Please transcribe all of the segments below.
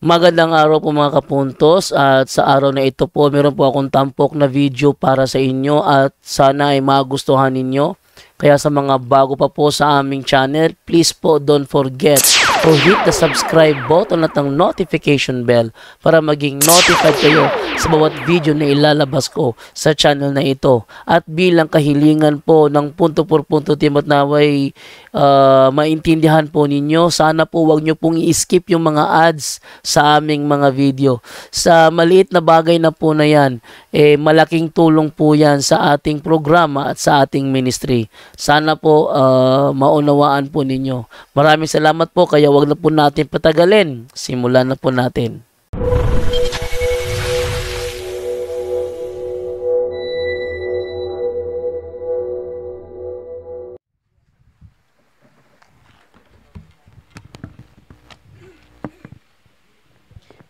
Magandang araw po mga kapuntos, at sa araw na ito po meron po akong tampok na video para sa inyo at sana ay magustuhan ninyo. Kaya sa mga bago pa po sa aming channel, please po don't forget to hit the subscribe button at ang notification bell para maging notified kayo sa bawat video na ilalabas ko sa channel na ito. At bilang kahilingan po ng punto por punto team at naway maintindihan po ninyo, sana po wag nyo pong i-skip yung mga ads sa aming mga video. Sa maliit na bagay na po na yan, malaking tulong po yan sa ating programa at sa ating ministry. Sana po maunawaan po ninyo. Maraming salamat po, kaya wag na po natin patagalin. Simulan na po natin.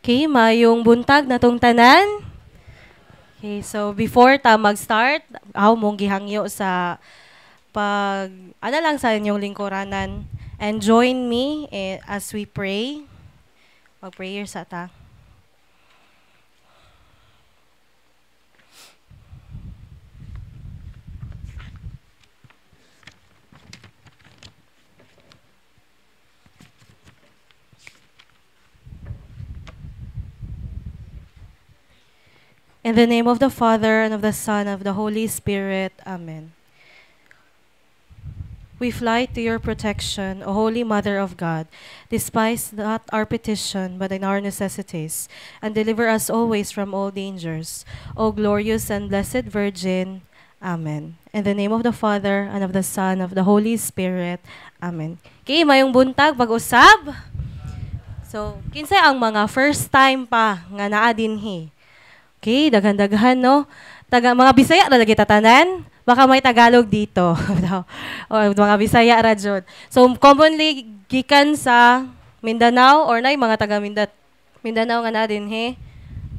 Okay, mayong buntag na tong tanan. Okay, so before ta mag-start, ako mong gihangyo sa ano lang sa inyong lingkuranan. And join me as we pray. Mag-prayer sa ta. In the name of the Father, and of the Son, and of the Holy Spirit. Amen. We fly to your protection, O Holy Mother of God. Despise not our petition, but in our necessities, and deliver us always from all dangers. O glorious and blessed Virgin. Amen. In the name of the Father, and of the Son, and of the Holy Spirit. Amen. Okay, mayong buntag, pag-usab. So, kinsay ang mga first time pa nga naa dinhi? Okay, daghan-daghan, no? Mga Bisaya na lagi tatanan. Baka may Tagalog dito. O, mga Bisaya ra jud. So, commonly, gikan sa Mindanao or na mga taga Mindanao nga na din, he?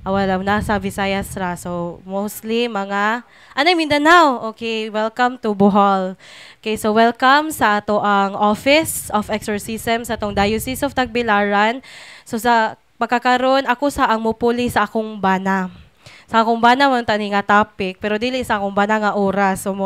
Wala na sa Visayas ra. So, mostly mga, Mindanao. Okay, welcome to Bohol. Okay, so welcome sa ato ang Office of Exorcism sa atong Diocese of Tagbilaran. So, sa pagkakaroon, ako sa ang mupuli sa akong bana. Sa akong bana man tani nga topic, pero dili sa akong bana nga oras. So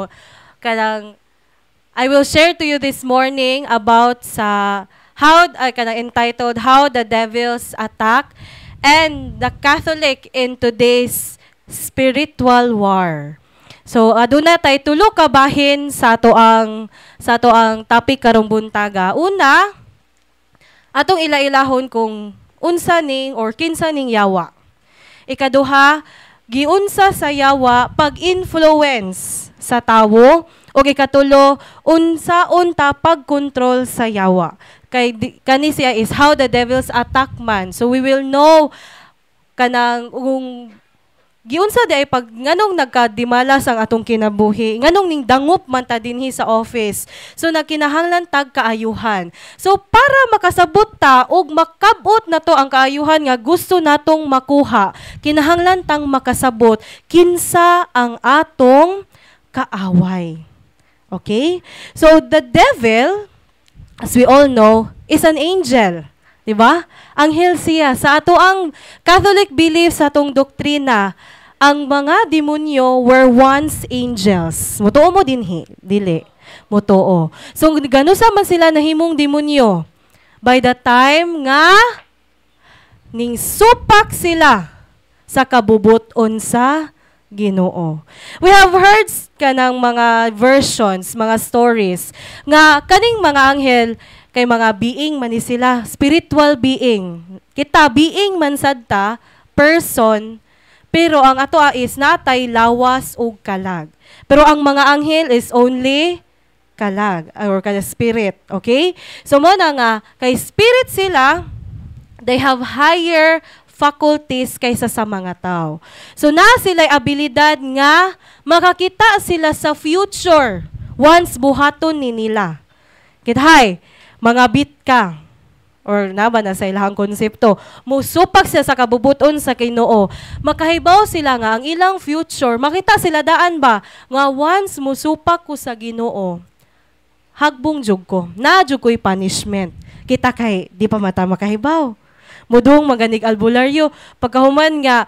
I will share to you this morning about sa entitled How the Devils Attack and the Catholic in Today's Spiritual War. So aduna tay tulo ka bahin sa ato ang topic karong buntaga. Una, atong ilailahon kung unsa ning or kinsa ning yawa. Ikaduha, giunsa sa yawa pag-influence sa tawo, o ikatulo, unsa-unta pag-control sa yawa. Kani siya is how the devils attack man. So we will know kanang giunsa di ay pag nganong nagkadimalas ang atong kinabuhi, nganong ning dangup man ta dinhi sa office. So nagkinahanglan tag kaayuhan. So para makasabot ta og makabot na to ang kaayuhan nga gusto natong makuha, kinahanglan tang makasabot kinsa ang atong kaaway. Okay? So the devil, as we all know, is an angel. Diba? Anghel siya. Sa ato ang Catholic belief, sa atong doktrina, ang mga demonyo were once angels. Mutuo mo dinhi? Dili. Mutuo. So, gano sa man sila nahimong demonyo? By the time nga ning supak sila sa kabubuton sa Ginoo. We have heard kanang mga versions, mga stories, nga kaning mga anghel, kay mga being man ni sila, spiritual being. Kita being man sad ta, person, pero ang ato is natay lawas o kalag. Pero ang mga anghel is only kalag or kada spirit, okay? So mo na nga kay spirit sila, they have higher faculties kaysa sa mga tao. So na sila'y abilidad nga makakita sila sa future once buhaton ni nila. Kithay, mga bit ka, or naba na sa ilang konsepto, musupak siya sa kabubuton sa Ginoo. Makahibaw sila nga ang ilang future, makita sila daan ba, nga once musupak ko sa Ginoo, hagbong jug ko, na jug ko'y punishment. Kita kay, di pa mata makahibaw. Mudong maganig albularyo. Pagkahuman nga,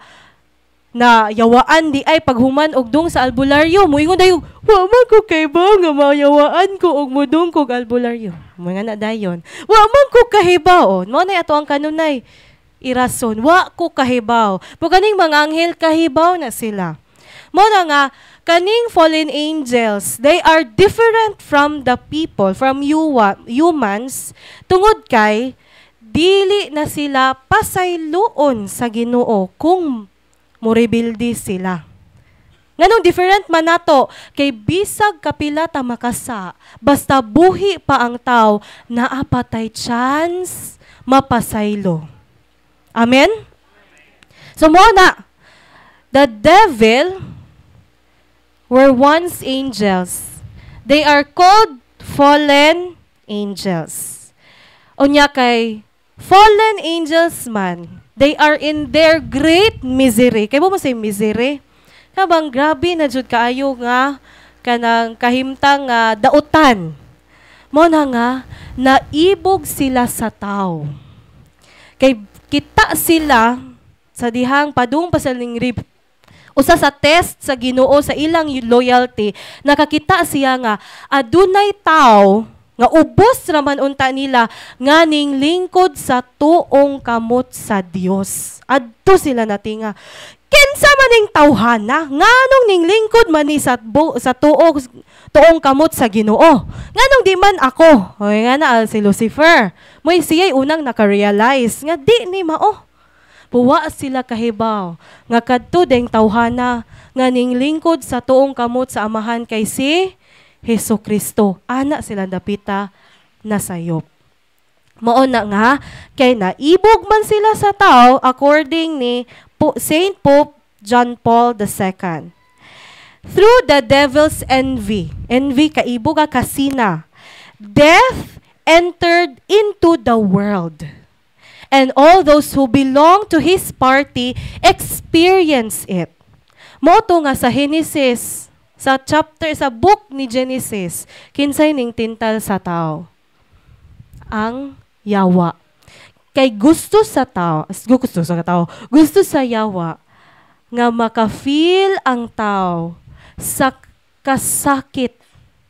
na yawaan di ay paghuman og dong sa albularyo. Muingon dayo, wa man ko kay ba nga mayawaan ko og mudong kog albularyo. Mga na dayon. Wa man ko kahibaw. Mo na ato ang kanunay. Irason, wa ko kahibaw. Kaning mga anghel kahibaw na sila. Mo na nga, kaning fallen angels, they are different from the people, from humans, tungod kay, dili na sila pasayloon sa Ginoo kung morebildi sila. Nganong different man nato, kay bisag kapila ta makasa, basta buhi pa ang tao, naapatay chance mapasaylo. Amen? So muna, the devil were once angels. They are called fallen angels. Unya kay fallen angels man, they are in their great misery. Kaya mo say misery? Kabang grabe na jud kaayo nga kanang kahimtang dautan. Mo na nga naibog sila sa tao. Kay kita sila sa dihang padung pasaling rib. Usa sa test sa Ginoo sa ilang loyalty, nakakita siya nga adunay tao nga ubos raman unta nila nga ning lingkod sa tuong kamot sa Dios. Adto sila natinga. Kinsa man ning tawhana nganong ning lingkod man ni sa tuong kamot sa Ginoo. Nganong di man ako? Oy nga na si Lucifer. Moy siya'y unang naka-realize nga di ni mao. Puwa sila kahibaw nga kadto deng tawhana nga ning lingkod sa tuong kamot sa amahan kay si Hesukristo. Ana sila dapita na sayop. Mao na nga kay naibog man sila sa tao according ni Saint Pope John Paul II. Through the devil's envy kaibog kasina, death entered into the world. And all those who belong to his party experience it. Mao to nga sa Genesis, sa book ni Genesis, kinsay ning tintal sa tao? Ang yawa. Kay gusto sa yawa nga maka-feel ang tao sa kasakit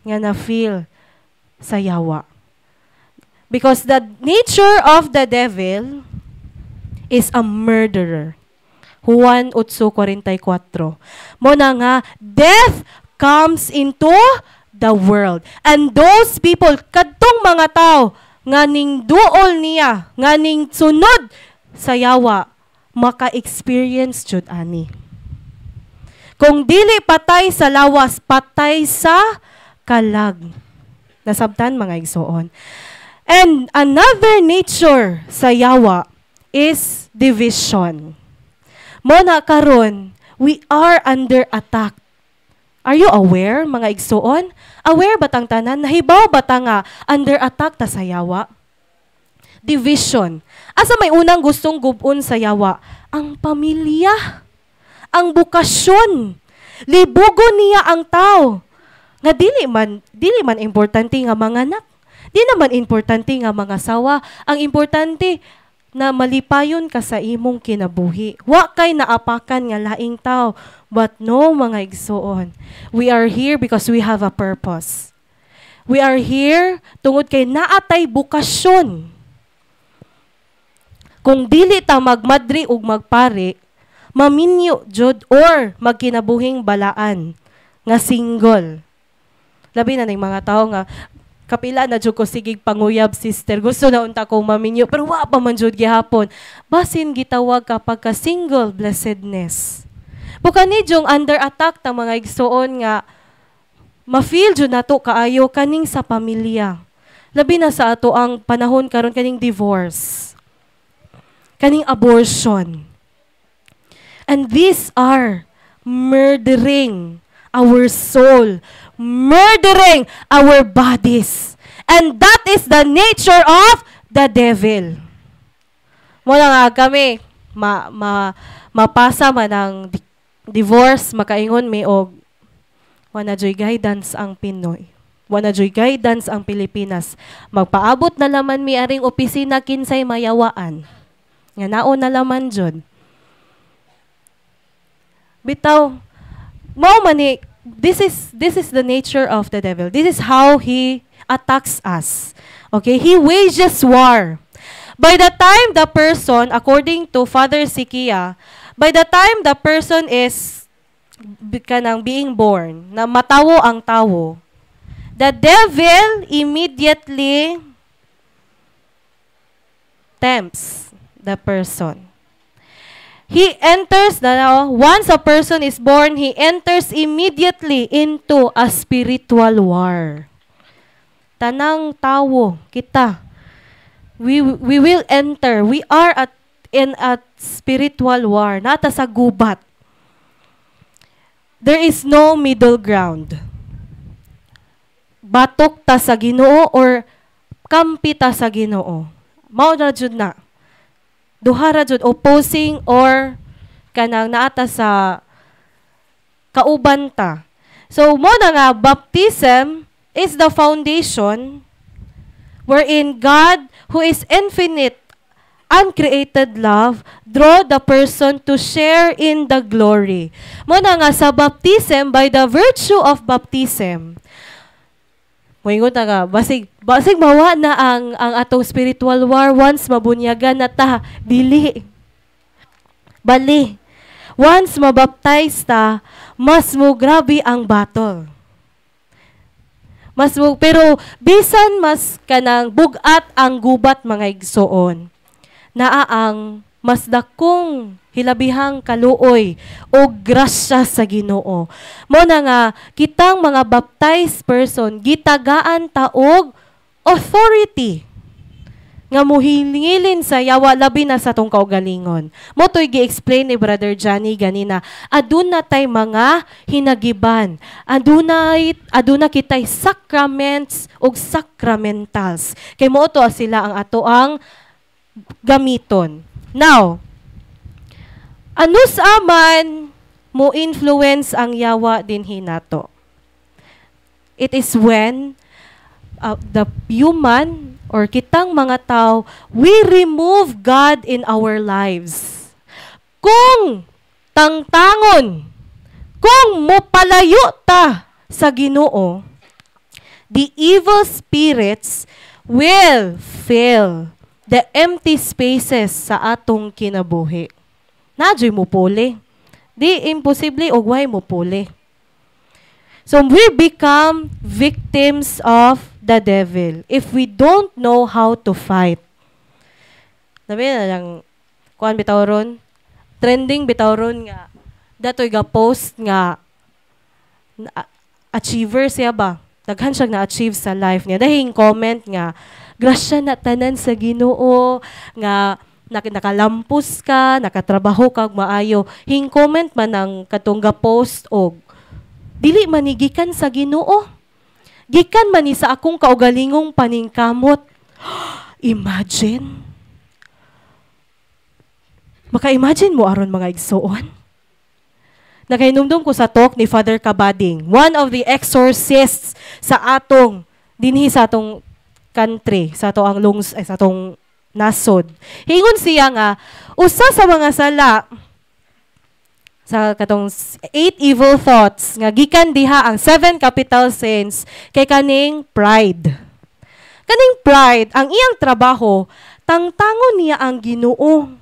nga na-feel sa yawa. Because the nature of the devil is a murderer. Juan 8:44. Mo na nga, death comes into the world. And those people, kadtong mga tao, nga ning duol niya, nga ning sunod sa yawa, maka-experience jud ani. Kung dili patay sa lawas, patay sa kalag. Nasabtan mga igsoon. And another nature sa yawa is division. Muna karon, we are under attack. Are you aware, mga igsoon? Aware ba tang tanan? Nahibaw ba ta nga under attack ta sa yawa? Division. Asa may unang gustong gubon sa yawa? Ang pamilya. Ang bukasyon. Libugon niya ang tao. Nga dili man importante nga mga anak. Di naman importante nga mga sawa. Ang importante na malipayon ka sa imong kinabuhi. Wa kay naapakan nga laing tao. But no, mga igsoon. We are here because we have a purpose. We are here tungod kay naatay bukasyon. Kung dili ta magmadri ug magpari, maminyo jud or magkinabuhing balaan nga single. Labi na ning mga tao nga kapila na jud ko sigig panguyab sister. Gusto na unta ko maminyo pero wa pa man jud gihapon. Basin gitawag kapag ka single blessedness. Bukani jung under attack ta mga igsoon nga ma-feel jud nato kaayo kaning sa pamilya. Labi na sa ato ang panahon karon kaning divorce. Kaning abortion. And these are murdering our soul, murdering our bodies. And that is the nature of the devil. Muna nga kami, mapasa man ang divorce, makaingon mi og wana joy guidance ang Pinoy. Wana joy guidance ang Pilipinas. Magpaabot na laman mi aring opisina kinsay mayawaan. Nga naon na laman jud. Bitaw, mao man ni, this is the nature of the devil. This is how he attacks us. Okay, he wages war. By the time the person, according to Father Sikia, by the time the person is kanang being born, na matawo ang tawo, the devil immediately tempts the person. He enters, once a person is born, he enters immediately into a spiritual war. Tanang tawo, kita, we will enter, we are in a spiritual war, nata sa gubat. There is no middle ground. Batok ta sa Ginoo or kampi ta sa Ginoo. Mao na jud na. Duha ra jud opposing or kanang naata sa kauban ta. So mo na nga baptism is the foundation wherein God, who is infinite, uncreated love, draw the person to share in the glory. Mo na nga sa baptism, by the virtue of baptism, moingon na nga, basig mawa na ang atong spiritual war once mabunyagan na ta, dili. Bali. Once mabaptize ta, mas mo grabe ang battle. Pero bisan mas kanang bugat ang gubat mga igsoon, naa ang mas dakong hilabihang kaluoy o grasya sa Ginoo. Mo na nga, kitang mga baptized person, gitagaan taog authority nga muhilingilin sa yawa labi na sa tong kaugalingon. Mo to'y gi-explain ni Brother Johnny ganina, aduna tay mga hinagiban, aduna kitay sacraments ug sacramentals. Kay mo to sila ang ato ang gamiton. Now, ano sa aman mo influence ang yawa din hinato? It is when the human or kitang mga tao, we remove God in our lives. Kung tangtangon, kung mopalayo ta sa Ginoo, the evil spirits will fill the empty spaces sa atong kinabuhi. Nadyo'y mo puli. Di imposible og way mo puli. So we become victims of the devil if we don't know how to fight. Sabi na lang, kuan bitaw ron, trending bitaw ron nga, dato'y ga-post nga, achiever siya ba? Daghan siyang na-achieve sa life niya. Dahil comment nga, grasya na tanan sa Ginoo, nga nakalampus ka, nakatrabaho kag maayo. Hing comment man ang katong ga-post og, dili manigikan sa Ginoo. Gikan man ni sa akong kaugalingong paningkamot. Imagine. Maka-imagine mo aron mga igsoon. Nakainumdum ko sa talk ni Father Kabading, one of the exorcists sa atong dinhi sa atong country, sa atong sa atong nasod. Hingon siya nga usa sa mga sala sa katong 8 evil thoughts nga gikan diha ang 7 capital sins kay kaning pride. Kaning pride, ang iyang trabaho, tangtangon niya ang Ginoo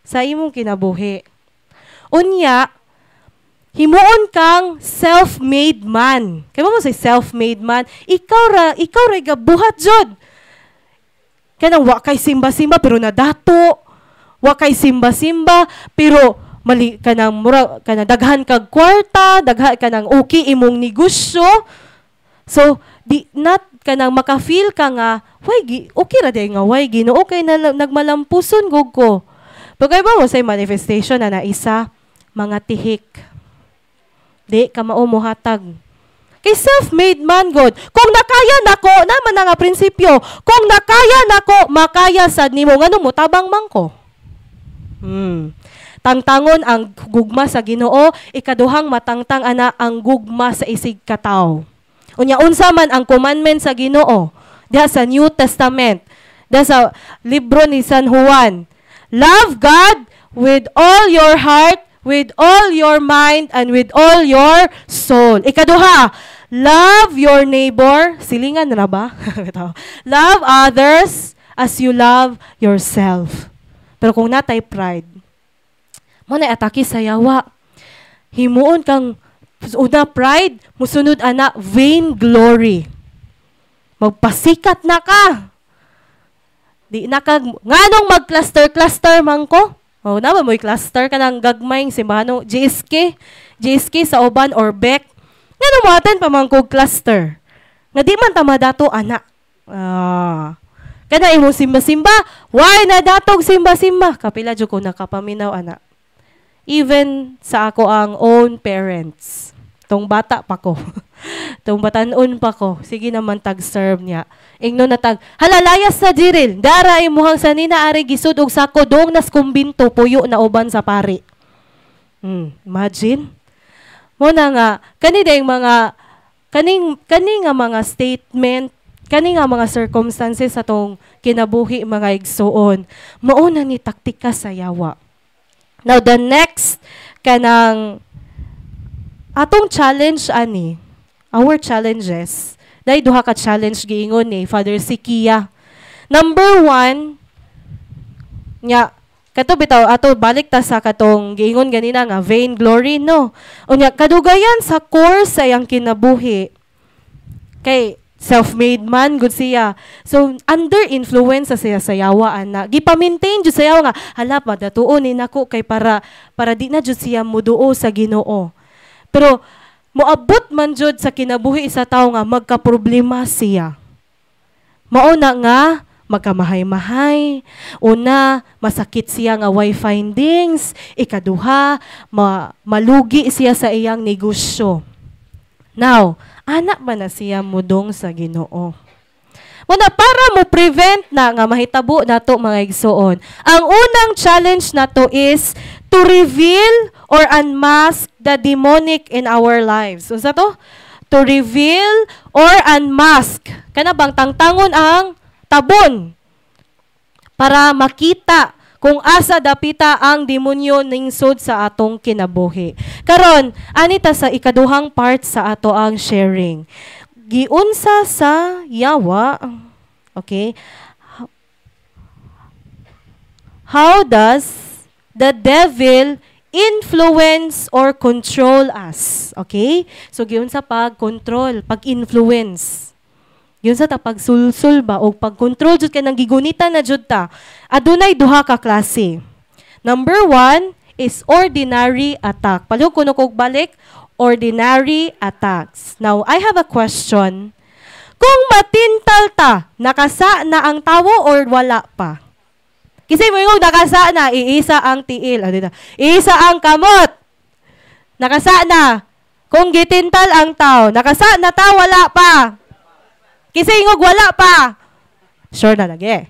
sa imong kinabuhi. Unya, himuon kang self-made man. Kaya mo say self-made man, ikaw ra gabuhat jud. Kanang wa kay simba-simba pero nadato. Wa kay simba-simba pero mali kanang mura kanang daghan kag kwarta, daghan kanang okay imong negosyo. So di not kanang maka-feel ka nga way okay ra day nga way Ginoo okay na nagmalampuson gug ko. Pagay ba mo say manifestation na naisa mga tihik. Di ka mao mohatag. Kay self-made man God. Kung nakaya nako naman nga prinsipyo, kung nakaya nako makaya sad nimo ngano mo tabang man ko. Tangtangon ang gugma sa Ginoo, ikaduhang matangtang ana ang gugma sa isig katawo. Unya unsa man ang commandment sa Ginoo diha sa New Testament, diha sa libro ni San Juan. Love God with all your heart, with all your mind, and with all your soul. Ikaduha, love your neighbor. Silingan na ba? Love others as you love yourself. Pero kung natay pride, mo na atake sa yawa. Himuon kang una pride, musunod ana vain glory. Magpasikat na ka. Di na ka, nganong mag-cluster man ko? O na ba mo'y cluster ka ng gagmayng simbahan JSK sa uban or Beck. Nga naman pa man kong cluster. Nga di man tama dato, anak. Kana imo simba-simba. Why na datog simba-simba? Kapila dyo ko nakapaminaw, anak. Even sa ako ang own parents. Tong bata pa ko. Tong batanon pa ko. Sige naman tag-serve niya. Ingno na tag, halalayas sa diril. Dara imuhang sanina ari gisud og sako dong nas kumbinto puyo na uban sa pari. Imagine. Mo na nga kani dayng mga kaning nga mga statement, kani nga mga circumstances sa tong kinabuhi mga igsuon. Mao na ni taktika sa yawa. Now the next kanang atong challenge ani, our challenges. Dahil duha ka challenge giingon ni Father Sikia. Number 1, nya, kato bitaw, ato balik ta sa katong giingon ganina nga, vain glory, no? O nya, kadugayan sa core sa iyang kinabuhi. Kay, self-made man, good siya. So, under influence sa siya sa yawa, ana. Gipa-maintain jud sa yawa nga, hala, madatuon ni nako kay para di na jud siya muduo sa Ginoo. Pero, moabot man jud sa kinabuhi sa tao nga magkaproblema siya. Mauna nga magkamahay-mahay, una masakit siya nga way findings, ikaduha malugi siya sa iyang negosyo. Now, anak ba na siya mudong sa Ginoo? Muna para mo prevent na nga mahitabo nato mga igsoon. Ang unang challenge nato is to reveal or unmask the demonic in our lives. Unsa to? To reveal or unmask. Kana bang tangtangon ang tabon para makita kung asa dapita ang demonyo ningsod sa atong kinabuhi. Karon, anita sa ikaduhang part sa ato ang sharing. Giunsa sa yawa, okay? How does the devil influence or control us? Okay? So, giunsa pag-control, pag-influence. Giunsa ta pag-sulsul ba o pag-control jud kay nang gigunita na jud ta. Adunay duha ka klase. Number 1 is ordinary attack. Palihog kuno kog balik, ordinary attacks. Now, I have a question. Kung matintal ta, nakasa na ang tawo or wala pa? Kasi mo yung nakasa na, iisa ang tiil. Iisa ang kamot. Nakasa na. Kung gitintal ang tao, nakasa na ta, wala pa. Kasi ingog wala pa. Sure na lagi.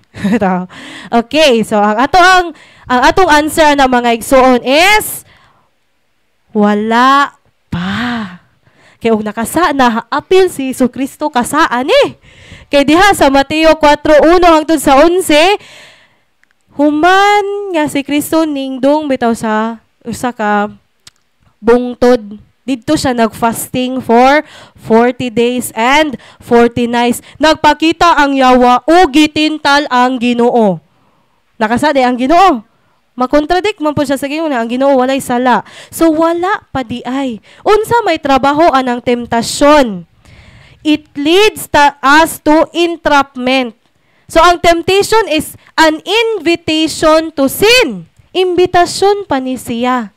Okay, so ang atong answer ng mga igsoon is wala pa. Kaya og nakasa na apil si Jesucristo kasaan Kay diha sa Mateo 4:1 hangtod sa 11, human nga si Kristo ningdong bitaw sa usa ka bungtod. Dito siya nag-fasting for 40 days and 40 nights. Nagpakita ang yawa o gitintal ang Ginoo. Nakasade ang Ginoo. Makontradict man po siya sa Ginoo na ang Ginoo walay sala. So wala pa di ay. Unsa may trabaho anang temptasyon. It leads us to entrapment. So ang temptation is an invitation to sin. Imbitasyon pa ni siya.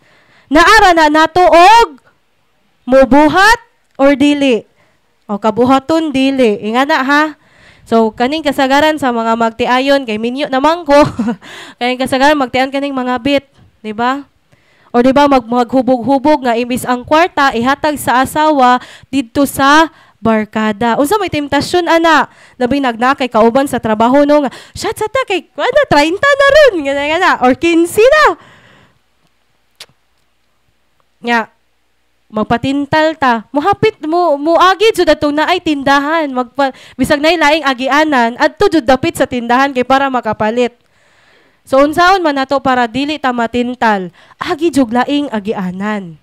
Naara na nato og mubuhat or dili. O kabuhaton dili. Inga na ha. So, kaning kasagaran sa mga magtiayon, kay minyo naman ko, kaning kasagaran magtian kaning mga bit, di ba? O di ba maghubog-hubog nga imbis ang kwarta ihatag sa asawa didto sa barkada. Unsa may temptasyon ana? Labi nagnakay kauban sa trabaho no nga, shot sa ta kay kuana 30 na ron, nga or 15 na. Nya, magpatintal ta. Muhapit mo agi jud atong naay tindahan. Bisag nay laing agianan adto jud dapit sa tindahan kay para makapalit. So unsaon man nato para dili ta matintal, agi jud laing agianan.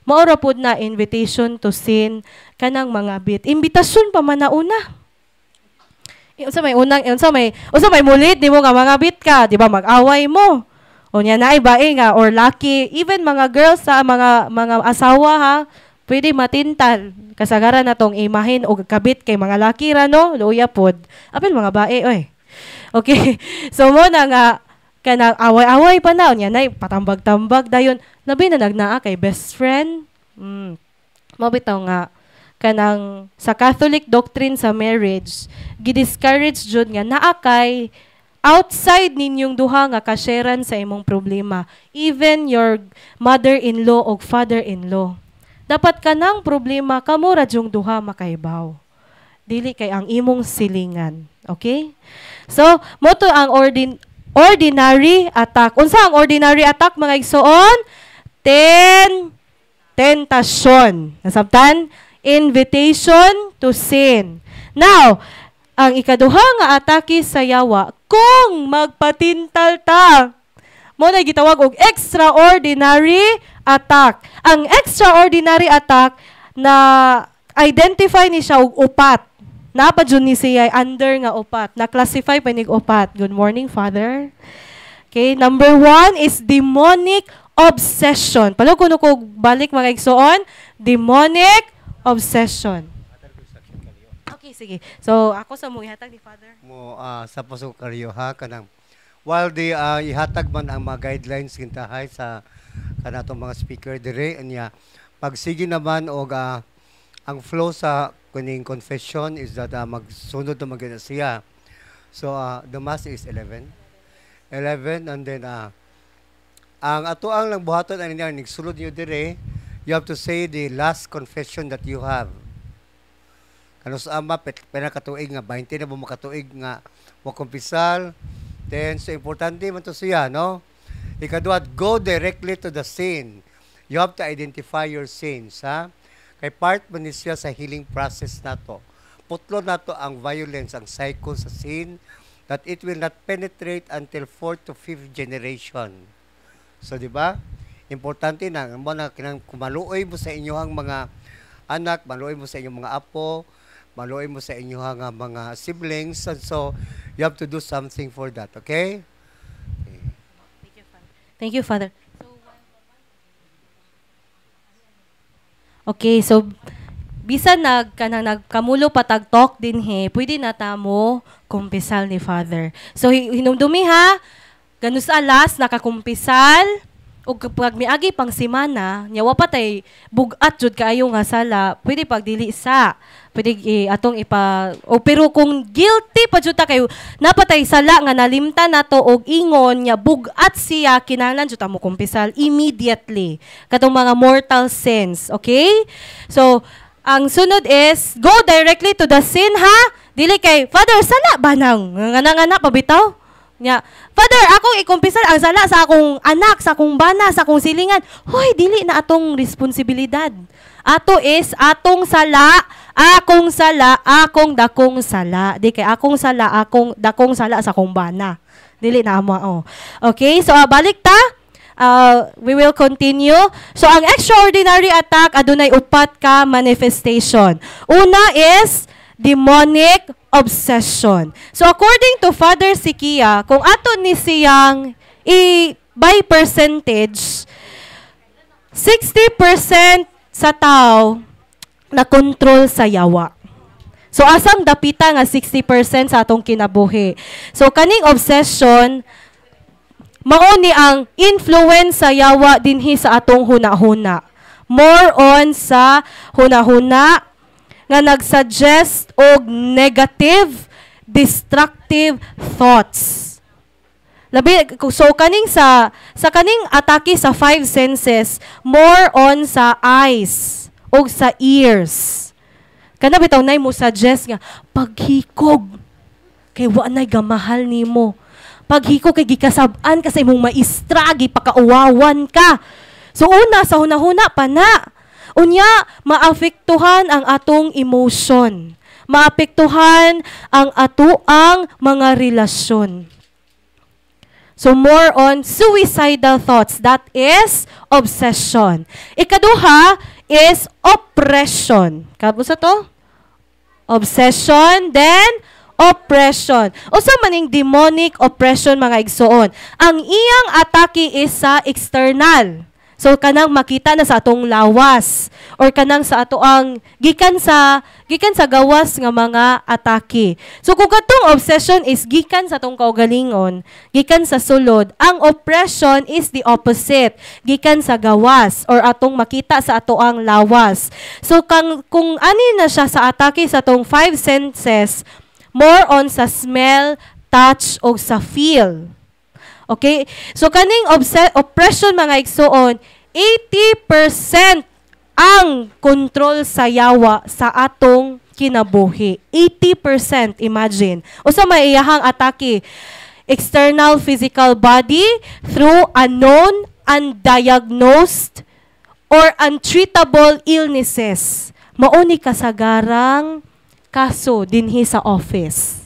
Maura pod na invitation to sin kanang mga bit. Imbitasyon pa man na una. Unsa may mulit nimo nga mga bit ka, di ba mag-away mo. Unya na ay bae nga or lucky, even mga girls sa mga asawa ha, pwede matintal. Kasagaran na tong imahin o kabit kay mga laki ra no, luya pod. Apil mga bae oy. Okay. So mo na nga kanang away-away pa na unya na patambag-tambag dayon. Labi na nagnaa kay best friend. Mabitaw nga kanang sa Catholic doctrine sa marriage, gidiscourage jud nga naa kay outside ninyong duha nga kasharan sa imong problema. Even your mother-in-law o father-in-law. Dapat kanang problema kamo ra jung duha makaibaw. Dili kay ang imong silingan. Okay? So, moto ang ordinary attack. Unsa ang ordinary attack mga igsoon? Tentasyon. Nasabtan? Invitation to sin. Now, ang ikaduha nga atake sa yawa, kung magpatintal ta, mo na gitawag og extraordinary attack. Ang extraordinary attack na identify ni siya og upat. Napa jud ni siya under nga upat. Na classify pa nig upat. Good morning, Father. Okay, number 1 is demonic obsession. Palo kuno ko balik mga igsoon, demonic obsession. Okay, sige. So, ako sa mo ihatag ni Father. Sa pasok karyo ha, kanang while the ihatag man ang mga guidelines kintahay sa kanatong mga speaker dire, anya pagsige naman og ang flow sa kuning confession is that magsunod na magana siya. So, the mass is 11 and then ang ato ang lang buhaton ani niya nigsulod niyo dire. You have to say the last confession that you have. Ano sa ama, pinakatuig nga, 20 na bumakatuig nga, wakumpisal. Then, so importante man to siya, no? Ikadua, go directly to the sin. You have to identify your sins, ha? Kay part man ni siya sa healing process nato. Putlo nato ang violence, ang cycle sa sin, that it will not penetrate until 4th to 5th generation. So, di ba? Importante na, mo na kumaluoy mo sa inyong mga anak, maluoy mo sa inyong mga apo, maluoy mo sa inyong mga siblings, and so you have to do something for that, okay? Thank you, Father. Okay, so bisan nagkamulo patag talk din pwede na tamo kumpisal ni Father. So hinumdumi ha, ganus alas nakakumpisal. O kapag miagi pang simana, nyawa patay bugat jud kaayo nga sala, pwede pagdili sa, pwede atong pero kung guilty pa jud ta kayo, napatay sala nga nalimta nato og ingon nya bugat siya, kinahanglan jud ta mo kumpisal immediately. Katong mga mortal sins, okay? So, ang sunod is go directly to the sin ha. Dili kay Father sala ba nang ngana pabitaw? Nya, Father, akong ikumpisal ang sala sa akong anak, sa akong bana, sa akong silingan. Hoy, dili na atong responsibilidad. Ato is atong sala, akong sala, akong dakong sala. Di kay akong sala, akong dakong sala sa akong bana. Dili na amo. Okay, so balik ta. We will continue. So ang extraordinary attack adunay upat ka manifestation. Una is demonic obsession. So according to Father Sikia, kung ato ni siyang by percentage, 60% sa tao na control sa yawa. So asang dapita nga 60% sa atong kinabuhi. So kaning obsession mao ni ang influence sa yawa dinhi sa atong hunahuna. More on sa hunahuna nga nagsuggest og negative, destructive thoughts. Labi so kaning sa kaning atake sa 5 senses, more on sa eyes og sa ears. Kana bitaw nay mo suggest nga paghikog kay wa nay gamahal nimo. Paghikog kay gikasab-an ka sa imong maestra, gipakauwawan ka. So una sa hunahuna pa na. Unya, maapektuhan ang atong emotion. Maapektuhan ang atoang mga relasyon. So more on suicidal thoughts. That is obsession. Ikaduha is oppression. Kabo sa to? Obsession, then oppression. O sa maning demonic oppression mga igsoon. Ang iyang atake is sa external. So kanang makita na sa atong lawas or kanang sa ato ang gikan sa gawas nga mga atake. So kung katong obsession is gikan sa atong kaugalingon, gikan sa sulod, ang oppression is the opposite, gikan sa gawas or atong makita sa ato ang lawas. So kung ani na siya sa atake sa atong five senses, more on sa smell, touch o sa feel. Okay? So kaning oppression mga igsoon, 80% ang control sa yawa sa atong kinabuhi. 80%, imagine. O sa maiyahang atake, external physical body through unknown, undiagnosed, or untreatable illnesses. Mauni kasagarang kaso dinhi sa office.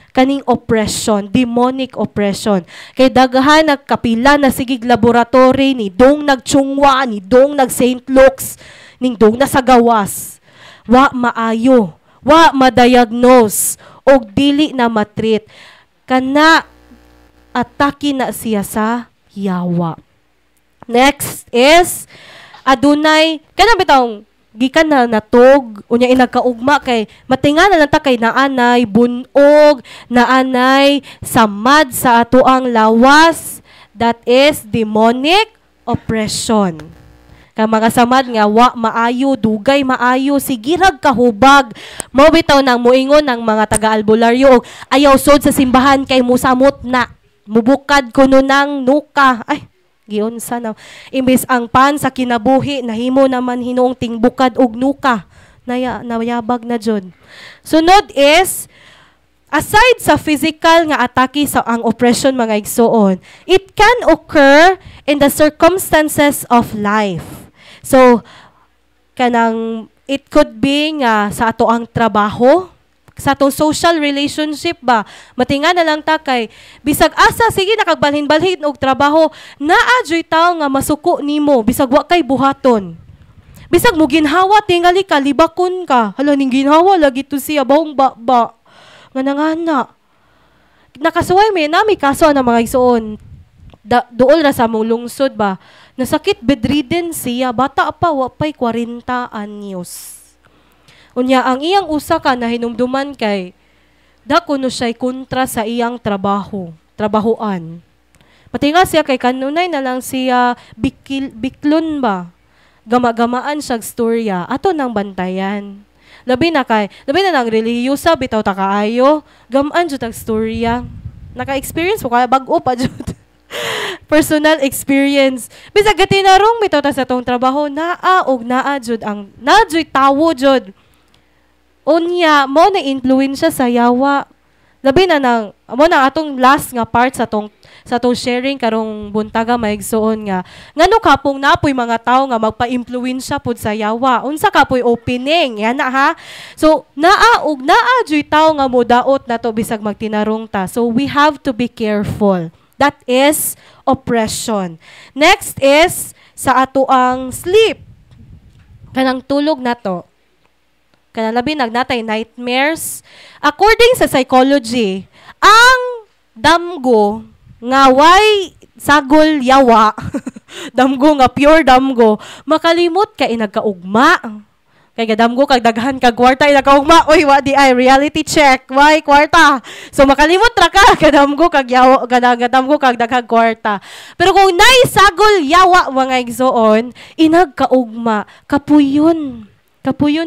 Kaning oppression, demonic oppression. Kay daghan nagkapila na sigig laboratory ni dong nagchungwa, ni dong nag St. Luke's, ning dong nasa gawas. Wa maayo, wa ma-diagnose og dili na matreat. Kana atake na siya sa yawa. Next is adunay kana bitawng gikan na natog unya inagkaugma kay matinga na nata kay naanay bunog, naanay samad sa ato ang lawas. That is demonic oppression. Kay mga samad nga wa maayo, dugay maayo, sigirag kahubag. Mao bitaw nang muingon ng mga taga-albularyo og ayaw sod sa simbahan kay musamot na. Mubukad kuno nang nuka. Ay, giunsa na. Imbes ang pan sa kinabuhi, nahimo naman hinuong tingbukad og nuka. Nayabag na jud. Sunod is, aside sa physical nga atake sa ang oppression mga igsoon, it can occur in the circumstances of life. So, kanang, it could be nga sa ato ang trabaho, sa atong social relationship ba, matinga na lang ta kay bisag asa sige nakagbalhin-balhin og trabaho, naa joy tawo nga masuko nimo bisag wa kay buhaton. Bisag mo ginhawa tingali ka libakon ka. Hala ning ginhawa lagi to siya bahong ba. Nga nangana. Nakasuway may nami kaso na mga igsoon. Duol ra sa mong lungsod ba. Nasakit bedridden siya, bata pa wa pay 40 anyos. Unya, ang iyang usa ka na hinumduman kay dako no siya'y kontra sa iyang trabahoan. Matinga siya kay kanunay na lang siya biklon ba? Gama-gamaan siyag storya. Ato nang bantayan. Labi na nang reliyosa, bitaw ta kaayo. Gamaan jud ang storya. Naka-experience po kaya bag-o pa jud. Personal experience. Bisag gatinarong bitaw ta sa tong trabaho, naa jud ang najoy tawo jud. Unya, mo na influensya sa yawa. Labi na nang, mo na atong last nga part sa tong sharing karong buntaga maigsoon nga. Ngano kapong napoy mga tao nga magpa-influensya pud sa yawa. Unsa kapoy opening, yan na ha. So, naa joy tao nga modaot na to bisag magtinarong ta. So, we have to be careful. That is oppression. Next is sa ato ang sleep. Kanang tulog na to. Kanalabi nagnatay nightmares. According sa psychology, ang damgo nga way sagol yawa, damgo nga pure damgo, makalimot ka inagkaugma. Kay gadamgo kag daghan kag kwarta inagkaugma. Oy, wa di ay reality check. Why kwarta? So makalimot ra ka gadamgo kag yawa, gadamgo kag daghang kwarta. Pero kung nay sagol yawa mga igsoon, inagkaugma, kapuyon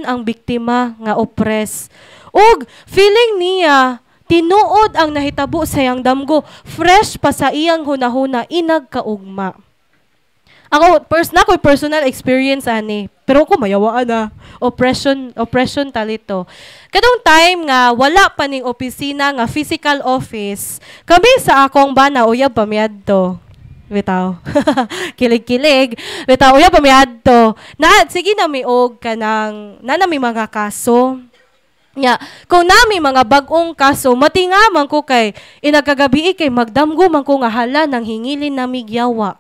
ang biktima nga oppress. Og feeling niya tinuod ang nahitabo sa iyang damgo, fresh pa sa iyang hunahuna, inagkaugma. Ako personal experience ani, pero ko mayawaan na. Oppression talito. Kadong time nga wala pa ning opisina nga physical office, kami sa akong bana uyab pamiadto. Bitaw. Kilig-kilig. Bitaw, uyab pamiadto. Na sige na mi og kanang na mi mga kaso. Nya, kung nami mga bagong kaso, matingaman ko kay inagkagabi kay magdamgo man ko nga hala nang hingilin na migyawa.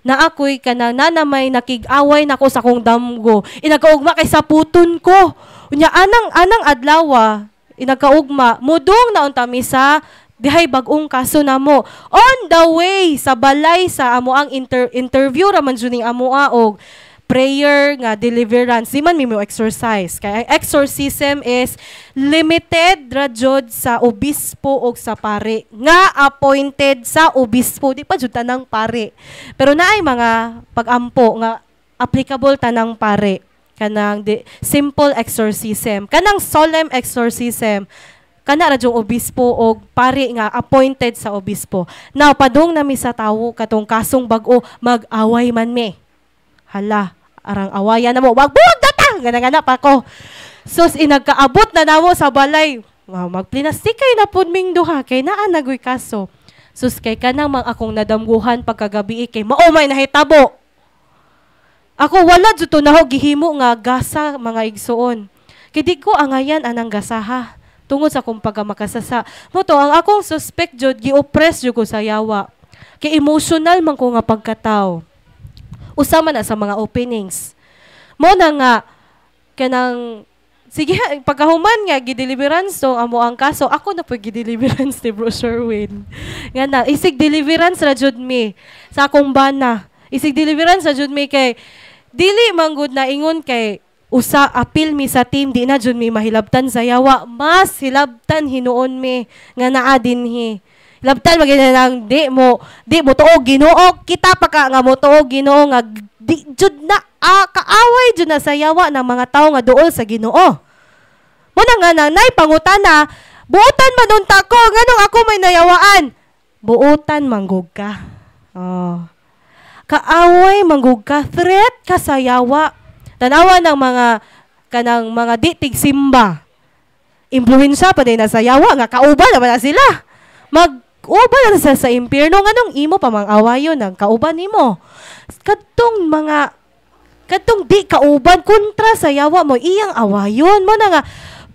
Na ako'y kanang nanamay nakig-away nako sa kong damgo. Inagkaugma kay sa puton ko. Unya anang adlawa, inagkaugma, mudong na untami sa dihay bagong kaso namo. On the way sa balay sa amo ang interview raman juning amoa og prayer nga deliverance di man mi mo exercise kay ang exorcism is limited ra jud sa obispo og sa pare nga appointed sa obispo di pa jud tanang pare pero naay mga pagampo nga applicable tanang pare kanang simple exorcism kanang solemn exorcism kana ra jung obispo og pare nga appointed sa obispo now padung nami sa tawo katong kasong bag-o mag-away man me hala arang awayan na mo, wag datang! Gana-gana pa ko. Sus, inagkaabot na namo sa balay. Wow, magplinastikay na po ming duha, kay naan nagoy kaso. Sus, kay kanang mang akong nadamguhan pagkagabi kay maumay nahitabo. Ako wala dito na ho, gihimo nga gasa mga igsoon. Kay di ko angayan anang gasaha. Tungod sa kung pagkamakasasa. Moto, ang akong suspect jud, gi-oppress jud ko sa yawa. Kay emotional man ko nga pagkatao. Usama na sa mga openings. Mo na nga, kanang, sige, pagkahuman nga, gideliverance to, amo ang kaso, ako na po gideliverance ni Bro Sherwin. Nga na, isig deliverance ra jud mi, sa akong bana. Isig deliverance ra jud mi kay, dili manggod na ingon kay, apil mi sa team, di na jud mi mahilabtan sa yawa, mas hilabtan hinuon mi, nga naa dinhi. Labtan lang di mo tuog Ginoo kita pa ka nga mo tuog Ginoo nga di jud na kaaway jud na sa yawa ng mga tawo nga duol sa Ginoo. Mo na nga nanay pangutana, buotan man unta ko nganong ako may nayawaan. Buotan manggug ka. Oh. Kaaway manggug ka, threat ka sa yawa. Tanawa ng mga kanang mga ditig simba. Impluwensya pa din na sa yawa nga kauban naman na sila. Uban na sa impyerno nganong imo pa mang awayon ang kauban nimo. Kadtong di kauban kontra sa yawa mo iyang awayon mo na nga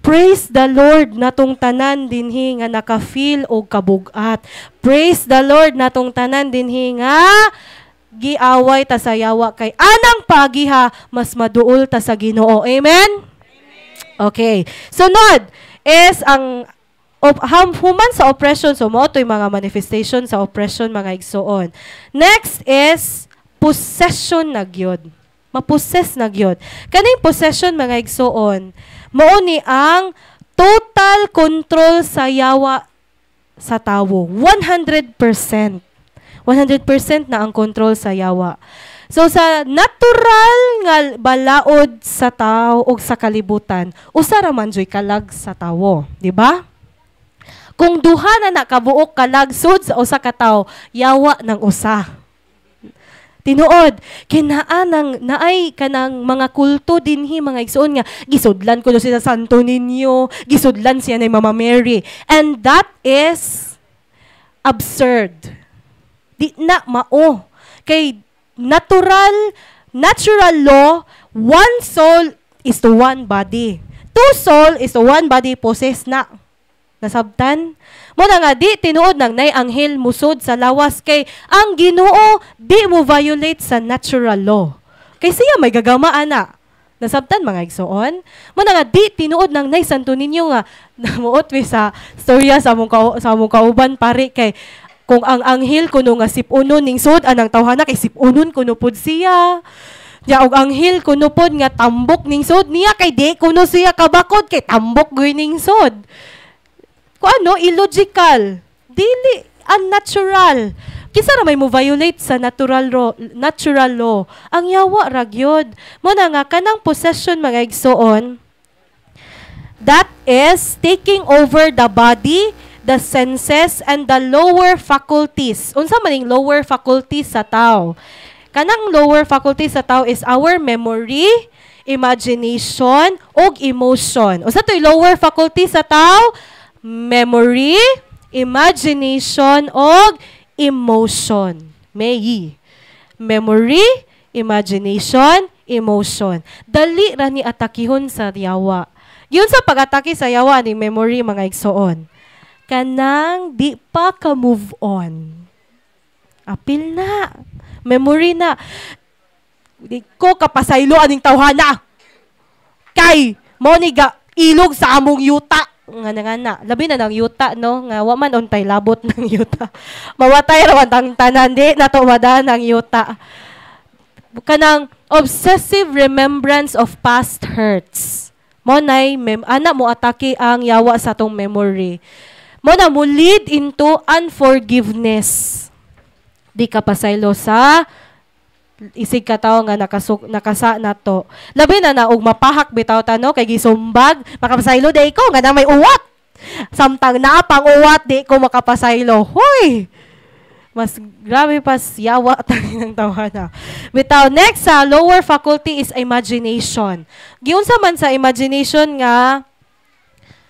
praise the Lord natong tanan dinhi nga naka-feel og kabugat. Praise the Lord natong tanan dinhi nga giaway ta sa yawa kay anang pagiha mas maduol ta sa Ginoo. Amen. Okay. Sunod is ang human sa oppression, so mo ito'y mga manifestation sa oppression, mga igsoon. Next is possession na gyud. Mapossess na gyud. Kaning possession, mga igsoon, mao ni ang total control sa yawa sa tawo. 100%. 100% na ang control sa yawa. So sa natural nga balaod sa tao o sa kalibutan, usa ra man joy kalag sa tawo, di ba? Kung duha na nakabuok kalagsod sa usa ka tawo, yawa ng usa. Tinuod, kinaan naay kanang mga kulto dinhi mga igsoon nga gisudlan ko si Santo Niño, gisudlan siya ni Mama Mary. And that is absurd. Di na mao. Kay natural law, one soul is to one body. Two soul is to one body possessed na. Nasabtan? Mo na nga di tinuod nang nay anghel musod sa lawas kay ang Ginoo di mo violate sa natural law. Kay siya may gagama ana. Nasabtan mga igsoon? Mo na nga di tinuod nang nay Santo Niño nga namuot we sa storya sa among kauban pare kay kung ang anghel kuno nga sipunon ning sud anang tawhana kay sipunon kuno pud siya. Ya og anghel kuno pod nga tambok ning sud niya kay di kuno siya kabakod kay tambok gyud ning sud. Ano, illogical, dili unnatural. Kisa ra may mo violate sa natural law. Ang yawa ra gyud. Mo na nga kanang possession mga igsoon, that is taking over the body, the senses and the lower faculties. Unsa man ning lower faculties sa tao? Kanang lower faculties sa tao is our memory, imagination ug emotion. Unsa toy lower faculties sa tao? Memory, imagination, og emotion. Memory, imagination, emotion. Dali ra ni atakihon sa yawa. Yun sa pag-atake sa yawa ni memory mga igsoon. Kanang di pa ka move on. Apil na. Memory na. Di ko kapasaylo aning tawhana. Kay mo ni ga ilog sa among yuta. Nga na. Labi na ng yuta, no? Nga waman untay labot ng yuta. Mawatay rawan ang tanan di natumada ng yuta. Kanang obsessive remembrance of past hurts. Mo nay ana mo atake ang yawa sa tong memory. Mo na mo lead into unforgiveness. Di ka pasaylo sa isig ka tao nga nakasa na to. Labi na og mapahak bitaw tano kay gisumbag, makapasaylo day ko nga na may uwat. Samtang naa pang uwat di ko makapasaylo. Hoy. Mas grabe pa yawa tani ng tawhana. Bitaw next sa lower faculty is imagination. Giunsa man sa imagination nga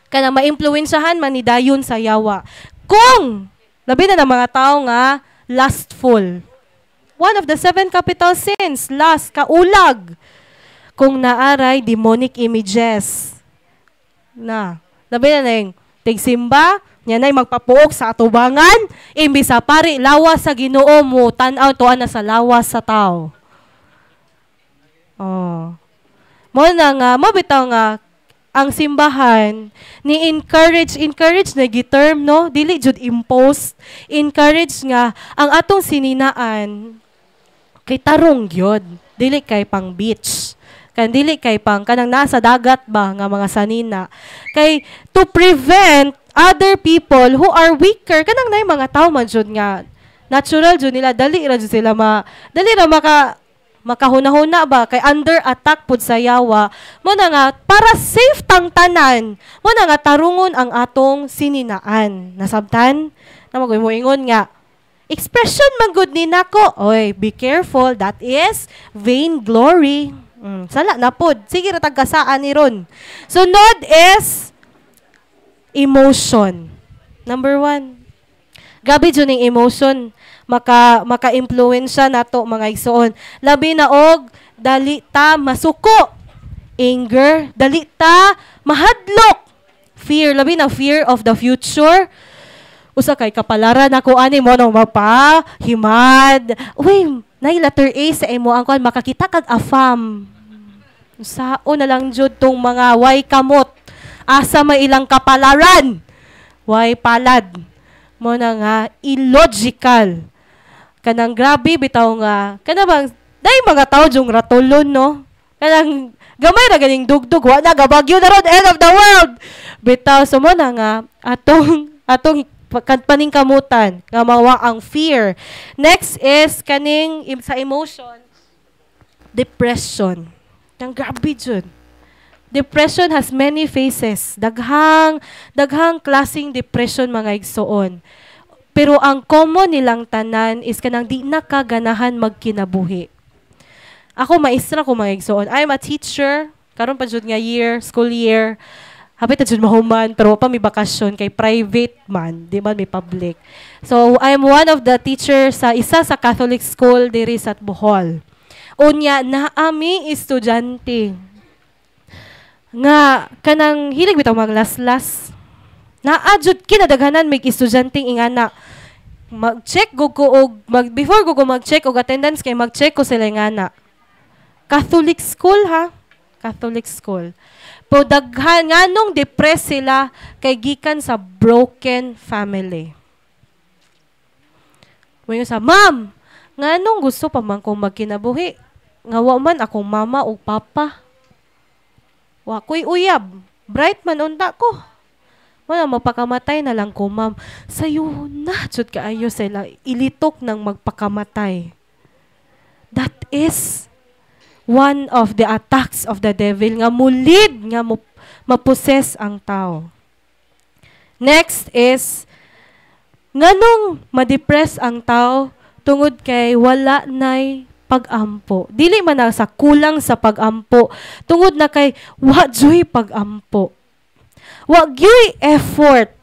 kana maimpluwensyahan man ni dayon sa yawa. Kung labi na ng mga tao nga lustful. One of the 7 capital sins, lust, kaulag. Kung naaray demonic images. Na, labi na yung tigsimba, niya na'y magpapuok sa atubangan, imbis sa pari, lawas sa Ginoo mo, tanaw to na sa lawas sa tao. Oh. Mo na nga, mabitaw nga, ang simbahan, ni encourage na giterm, no? Dili jud impose. Encourage nga, ang atong sininaan, kay tarong gyud, dili kay pang beach. Kan dili kay pang kanang nasa dagat ba nga mga sanina. Kay to prevent other people who are weaker kanang nay mga tawo man jud nga natural jud nila dali ra jud sila dali ra makahuna-huna ba kay under attack pud sa yawa mo na nga para safe tang tanan mo na nga tarungon ang atong sininaan nasabtan na mo ingon nga expression man gud ni nako oy be careful that is vainglory. Sala na pod. Sige ra tagkasaan ni ron. Sunod is emotion. Number 1. Gabi jud ning emotion maka-impluwensya nato mga igsoon. Labi na og dali ta masuko. Anger, dali ta mahadlok. Fear, labi na fear of the future. Usa kay kapalaran ako ani mo nang mapahimad. Uy, nay letter A sa imo ang kon makakita kag afam. Sao na lang jud tong mga way kamot. Asa may ilang kapalaran. Way palad. Mo na nga illogical. Kanang grabe bitaw nga. Kana bang day mga tao jung ratulon no. Kanang gamay ra ganing dugdug wa na gabagyo na ron end of the world. Bitaw so mo na nga atong paningkamutan nga mawa ang fear. Next is kaning sa emotion depression. Ang grabe jud. Depression has many faces. Daghang klaseng depression mga igsoon. Pero ang common nilang tanan is kanang di nakaganahan magkinabuhi. Ako maestra ko mga igsoon. I'm a teacher. Karon pa jud nga school year. Hapit na jud mahuman pero pa may bakasyon kay private man, di man may public. So I'm one of the teachers sa isa sa Catholic school diri sa Bohol. Unya naami estudyante nga kanang hilig bitaw maglaslas. Naadjud kinadaghanan may estudyanteng ingana. Mag-check ko og before ko mag-check og attendance kay mag-check ko sila ingana. Catholic school ha. Catholic school. Pero daghan nganong depressed sila kay gikan sa broken family. Moyo sa ma'am, nganong gusto pa man kong magkinabuhi? Nga wa man akong mama o papa. Wa ko'y uyab. Bright man unta ko. Wala mapakamatay na lang ko, ma'am. Sayo na, jud kaayo sila ilitok ng magpakamatay. That is one of the attacks of the devil nga mulid nga maposes ang tao. Next is nganong ma-depress ang tao tungod kay wala nay pag-ampo. Dili man na sa kulang sa pag-ampo. Tungod na kay wa joy pag-ampo. Wa gyoy effort.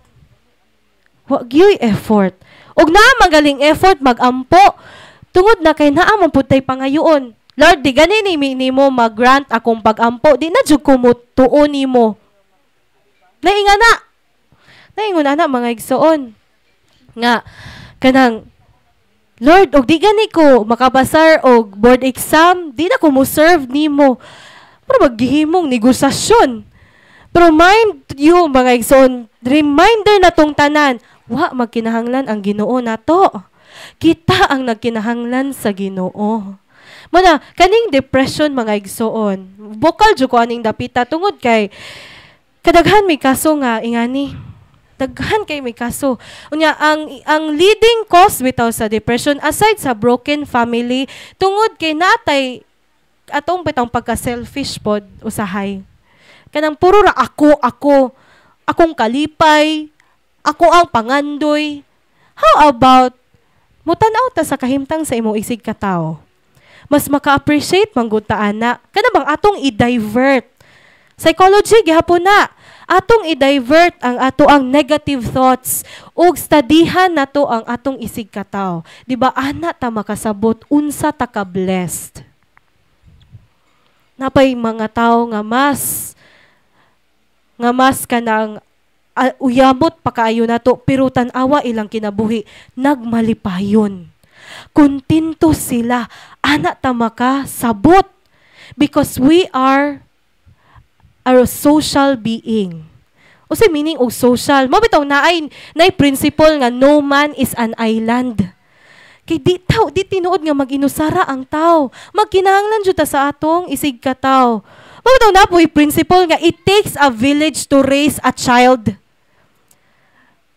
Wa gyoy effort. Og naa magaling effort mag-ampo tungod na kay naa man pud tay pangayoon. Lord, di gani nimo mag-grant akong pag-ampo. Di na jud ko mo tuon nimo. Naingon ana mga igsoon. Nga, kanang, Lord, og di gani ko makapasar og board exam, di na ko mo serve nimo. Pero maghihimong negosasyon. Pero mind you, mga igsoon, reminder na tong tanan, wa magkinahanglan ang Ginoo nato. Kita ang nagkinahanglan sa Ginoo. Mana, kaning depression mga igsoon, bukal jud ko aning dapita tungod kay kadaghan may kaso nga ingani. Daghan kay may kaso. Unya ang leading cause bitaw sa depression aside sa broken family tungod kay natay atong bitang pagka-selfish pod usahay. Kanang puro ra akong kalipay, ako ang pangandoy. How about mutanaw ta sa kahimtang sa imong isig ka tawo? Mas maka-appreciate manggod ta ana. Kana bang atong i-divert? Psychology gihapon na. Atong i-divert ang ato ang negative thoughts ug studihan nato ang atong isig kataw. Di ba ana ta makasabot unsa ta ka blessed? Napay mga tao nga mas kanang uyamot pa kaayo nato pero tan-awa ilang kinabuhi nagmalipayon. Kontento sila ana ta makasabot because we are a social being. O sa meaning og social, mo bitaw naay principle nga no man is an island. Kay di tinuod nga mag-inusara ang tao. Magkinahanglan jud ta sa atong isig ka tao. Mo bitaw na po'y principle nga it takes a village to raise a child.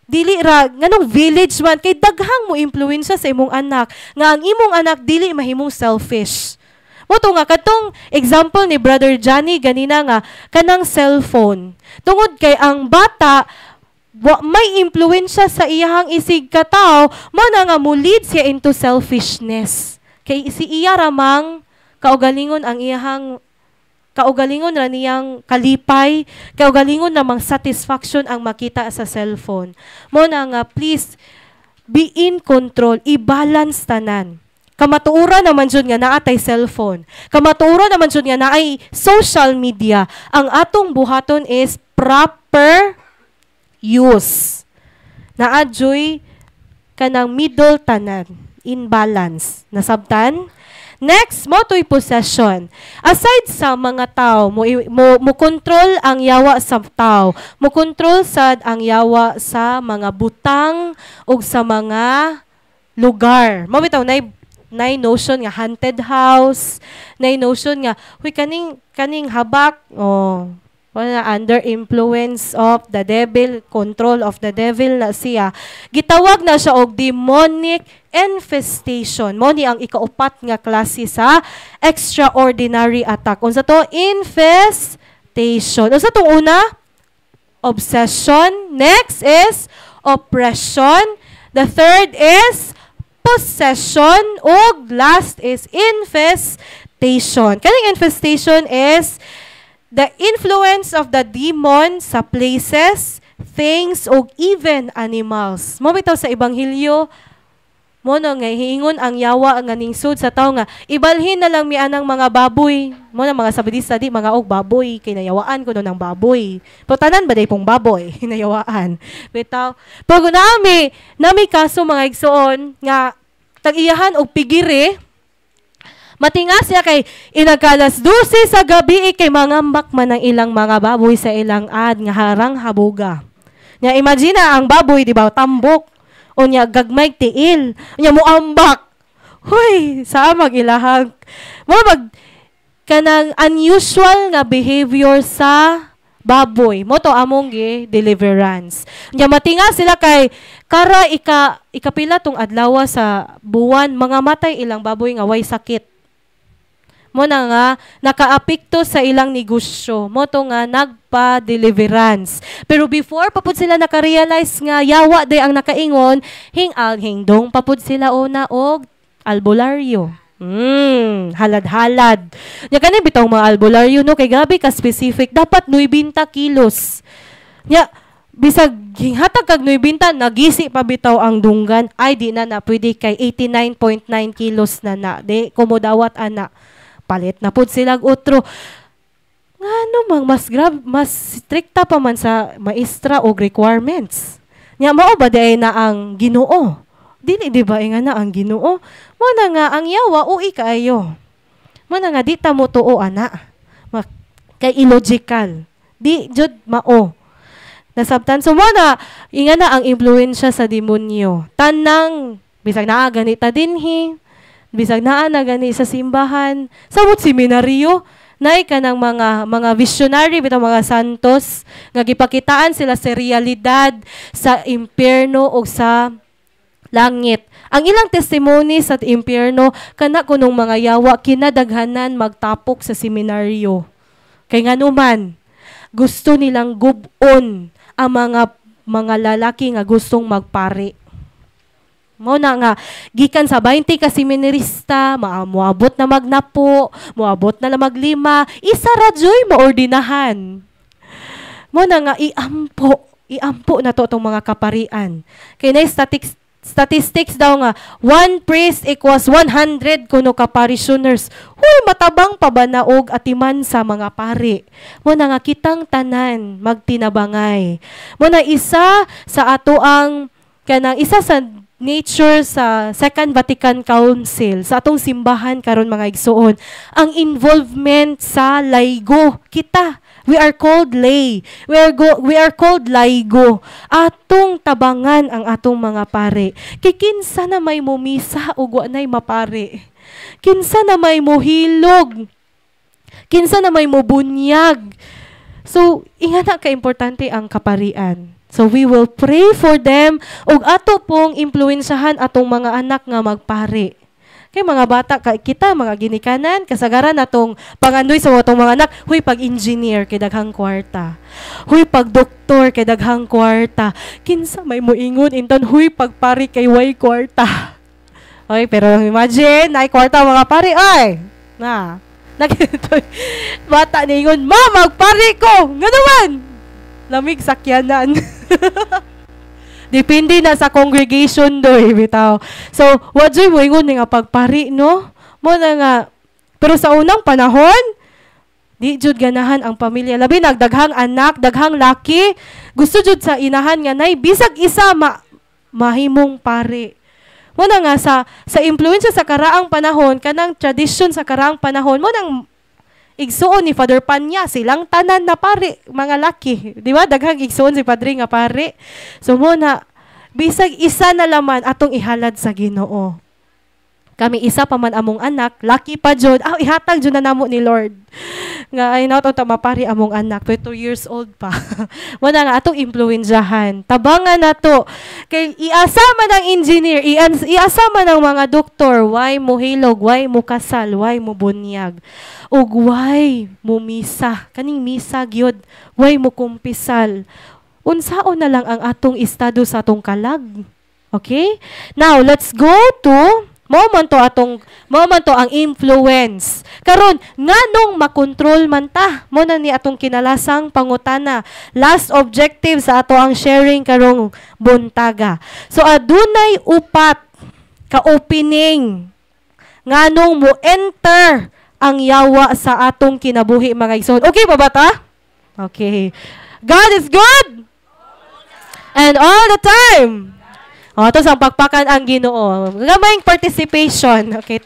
Dili ra nganong village man kay daghang mo impluwensya sa imong anak nga ang imong anak dili mahimong selfish. Moto nga katong example ni Brother Johnny ganina nga kanang cellphone. Tungod kay ang bata may impluwensya sa iyang isig kataw, mo na nga mo lead siya into selfishness. Kay si iya ramang kaugalingon ang iyang kaugalingon ra niyang kalipay, kaugalingon namang satisfaction ang makita sa cellphone. Mo na nga please be in control, i-balance tanan. Kamatuura naman dyan nga naatay cellphone. Kamatuura naman dyan nga naay social media. Ang atong buhaton is proper use. Naadjoy kanang middle tanan. In balance. Nasabtan? Next, mo to'y possession. Aside sa mga tao, mo control ang yawa sa tao. Mo control sad ang yawa sa mga butang o sa mga lugar. Mo bitaw na notion nga haunted house, na notion nga huy kaning habak wala under influence of the devil, control of the devil na siya. Gitawag na siya og demonic infestation. Mo ni ang ikaupat nga klase sa extraordinary attack. Unsa to? Infestation. Unsa tong una? Obsession. Next is oppression. The third is possession, ug last is infestation. Kaning infestation is the influence of the demon sa places, things, ug even animals. Mo bitaw sa ebanghelyo, mo nga hiingon ang yawa ang ningsud sa tawo nga ibalhin na lang mi anang mga baboy. Mo na mga sabidista di mga og baboy kay nayawaan ko no ng baboy. Pero tanan ba day pong baboy hinayawaan. Bitaw pag nami kaso mga igsoon nga tag-iyahan og pigiri matinga siya kay inagalas 12 sa gabi kay mangambak man ang ilang mga baboy sa ilang ad nga harang habuga. Nya imagine ang baboy di ba tambok o nya gagmay tiil. Nya muambak. Hoy, sa magilahag. Mo mag kanang unusual nga behavior sa baboy. Mo to among deliverance. Nya matinga sila kay kara ikapila tong adlaw sa buwan mga matay ilang baboy nga way sakit. Mo na nga nakaapekto sa ilang negosyo. Mo to nga nagpa-deliverance. Pero before papud sila naka-realize nga yawa day ang nakaingon, hingdong papud sila una og albularyo. Halad-halad. Nya kani bitaw mga albularyo no kay grabe ka specific dapat 90 kilos. Nya bisag hatag kag 90 nagisi pa bitaw ang dunggan ay di na pwede kay 89.9 kilos na di kumudawat ana. Palit na pud sila utro. Ngano mang mas strikta pa man sa maestra og requirements. Nya mao ba day na ang Ginoo? Dili di ba nga na ang Ginoo? Mo na nga ang yawa ui kaayo. Mo na nga di ta mo tuo ana. Kay illogical. Di jud mao. Nasabtan so mo na inga na ang impluwensya sa demonyo. Tanang bisag naa ganita dinhi. Bisag naa na gani sa simbahan. Samot seminaryo. Nay kanang mga visionary bitong mga santos nga gipakitaan sila sa realidad sa impyerno o sa langit. Ang ilang testimony sa impyerno kana kunong mga yawa kinadaghanan magtapok sa seminaryo. Kay nganuman gusto nilang gubon ang mga lalaki nga gustong magpari. Mo na nga, gikan sa 20 ka seminarista, moabot na magnapo, moabot na maglima, isa ra joy maordinahan. Mo na nga, iampo na to itong mga kaparian. Kaya na statistics daw nga, 1 priest equals 100 kuno ka parishioners. Huy, matabang pabanaog atiman sa mga pari. Mo na nga, kitang tanan, magtinabangay. Mo na isa sa ato ang, isa sa nature sa Second Vatican Council, sa atong simbahan karon mga igsoon, ang involvement sa laygo. Kita, we are called lay. We are called laygo. Atong tabangan ang atong mga pare. Kay kinsa na may mumisa ug wa nay mapare. Kinsa na may mohilog. Kinsa na may mobunyag. So, ingana ka importante ang kaparian. So we will pray for them ug ato pong impluwensyahan atong mga anak nga magpari. Kay mga bata kita mga ginikanan kasagaran atong pangandoy sa atong mga anak, huy pag-engineer kay daghang kwarta. Huy pag-doktor kay daghang kwarta. Kinsa may moingon inton huy pagpari kay way kwarta. Oy, pero imagine ay kwarta mga pari ay. Na. Bata niingon, "Ma, magpari ko." Nganaman. Lamig sakyanan. Depende na sa congregation doy bitaw. So, wadyoy mo ingon nga pagpari no? Mo na nga pero sa unang panahon di jud ganahan ang pamilya labi nagdaghang anak, daghang laki. Gusto jud sa inahan nga nay bisag isa mahimong pari. Mo na nga sa impluwensya sa karaang panahon, kanang tradisyon sa karaang panahon mo nang igsuon ni Father Panya, silang tanan na pare, mga laki. Di ba? Daghang igsuon si Padre nga pare. So muna, bisag isa na laman atong ihalad sa Ginoo. Kami isa pa man among anak, laki pa jud. Ihatag jud na namo ni Lord. Nga ay nato ta mapari among anak, 2 years old pa. Muna nga atong impluwensyahan. Tabangan nato. Kay iasama ng engineer, iasama ng mga doktor, why mo hilog, why mo kasal, why mo bunyag. Ug why mo misa, kaning misa gyud, why mo kumpisal. Unsaon na lang ang atong estado sa atong kalag. Okay? Now, let's go to Mo man to ang influence. Karon nganong makontrol man ta? Mo na ni atong kinalasang pangutana. Last objective sa ato ang sharing karong buntaga. So adunay upat ka opening nganong mo enter ang yawa sa atong kinabuhi mga igsoon. Okay ba bata? Okay. God is good. And all the time. Ito sa pagpakan ang Ginoo. Gamayng participation. Okay.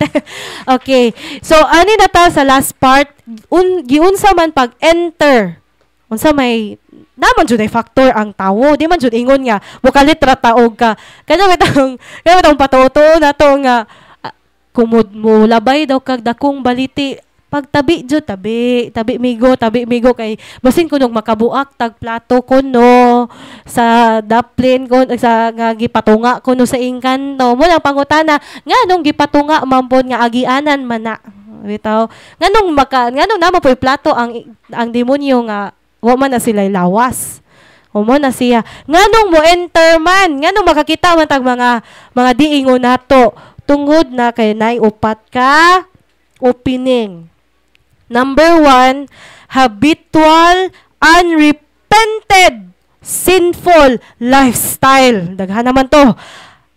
Okay. So, ani na ta sa last part, giunsa man pag-enter. Unsa may naman jud ay factor ang tawo. Di man jud ingon nga bukalitra taog ka. Kana bitong patuto na to nga kumud mo labay daw kag dakong baliti. Pagtabi jud tabi migo kay basin kunog makabuak tag plato kuno sa daplin kun sa nga gipatunga kuno sa engkanto mo lang pangutana nganong gipatunga mampon nga agianan man na bitaw nganong naman po'y plato ang demonyo nga wa man na sila lawas o mo na siya nganong mo enter man nganong makakita man tag mga diingon nato tungod na kay nay upat ka opening. Number 1, habitual, unrepented, sinful lifestyle. Daghan naman to.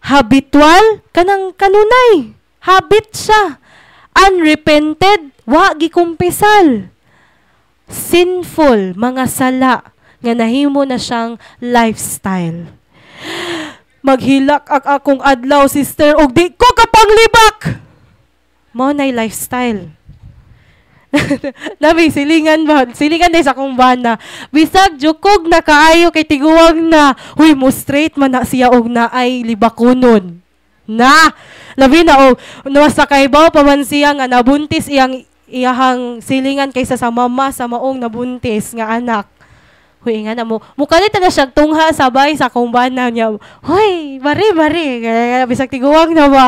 Habitual, kanang kanunay. Habit siya. Unrepented, wa gikumpisal. sinful, mga sala, nga nahimo na siyang lifestyle. Maghilak akong adlaw, sister, og di ko kapanglibak. Mao nay lifestyle. Nabi, silingan din sa akong bana. Bisag, jukog na kaayo kay tiguwang na, huy, mo straight man na siya og na ay libakunon. Na! Labi na, sa kaibaw pa man siya nga nabuntis iyahang silingan kaysa sa mama sa maong nabuntis nga anak. Huy, nga na mo. Mukalit na siya tungha sabay sa akong bana niya. Huy, bari. Bisag tiguwang na ba?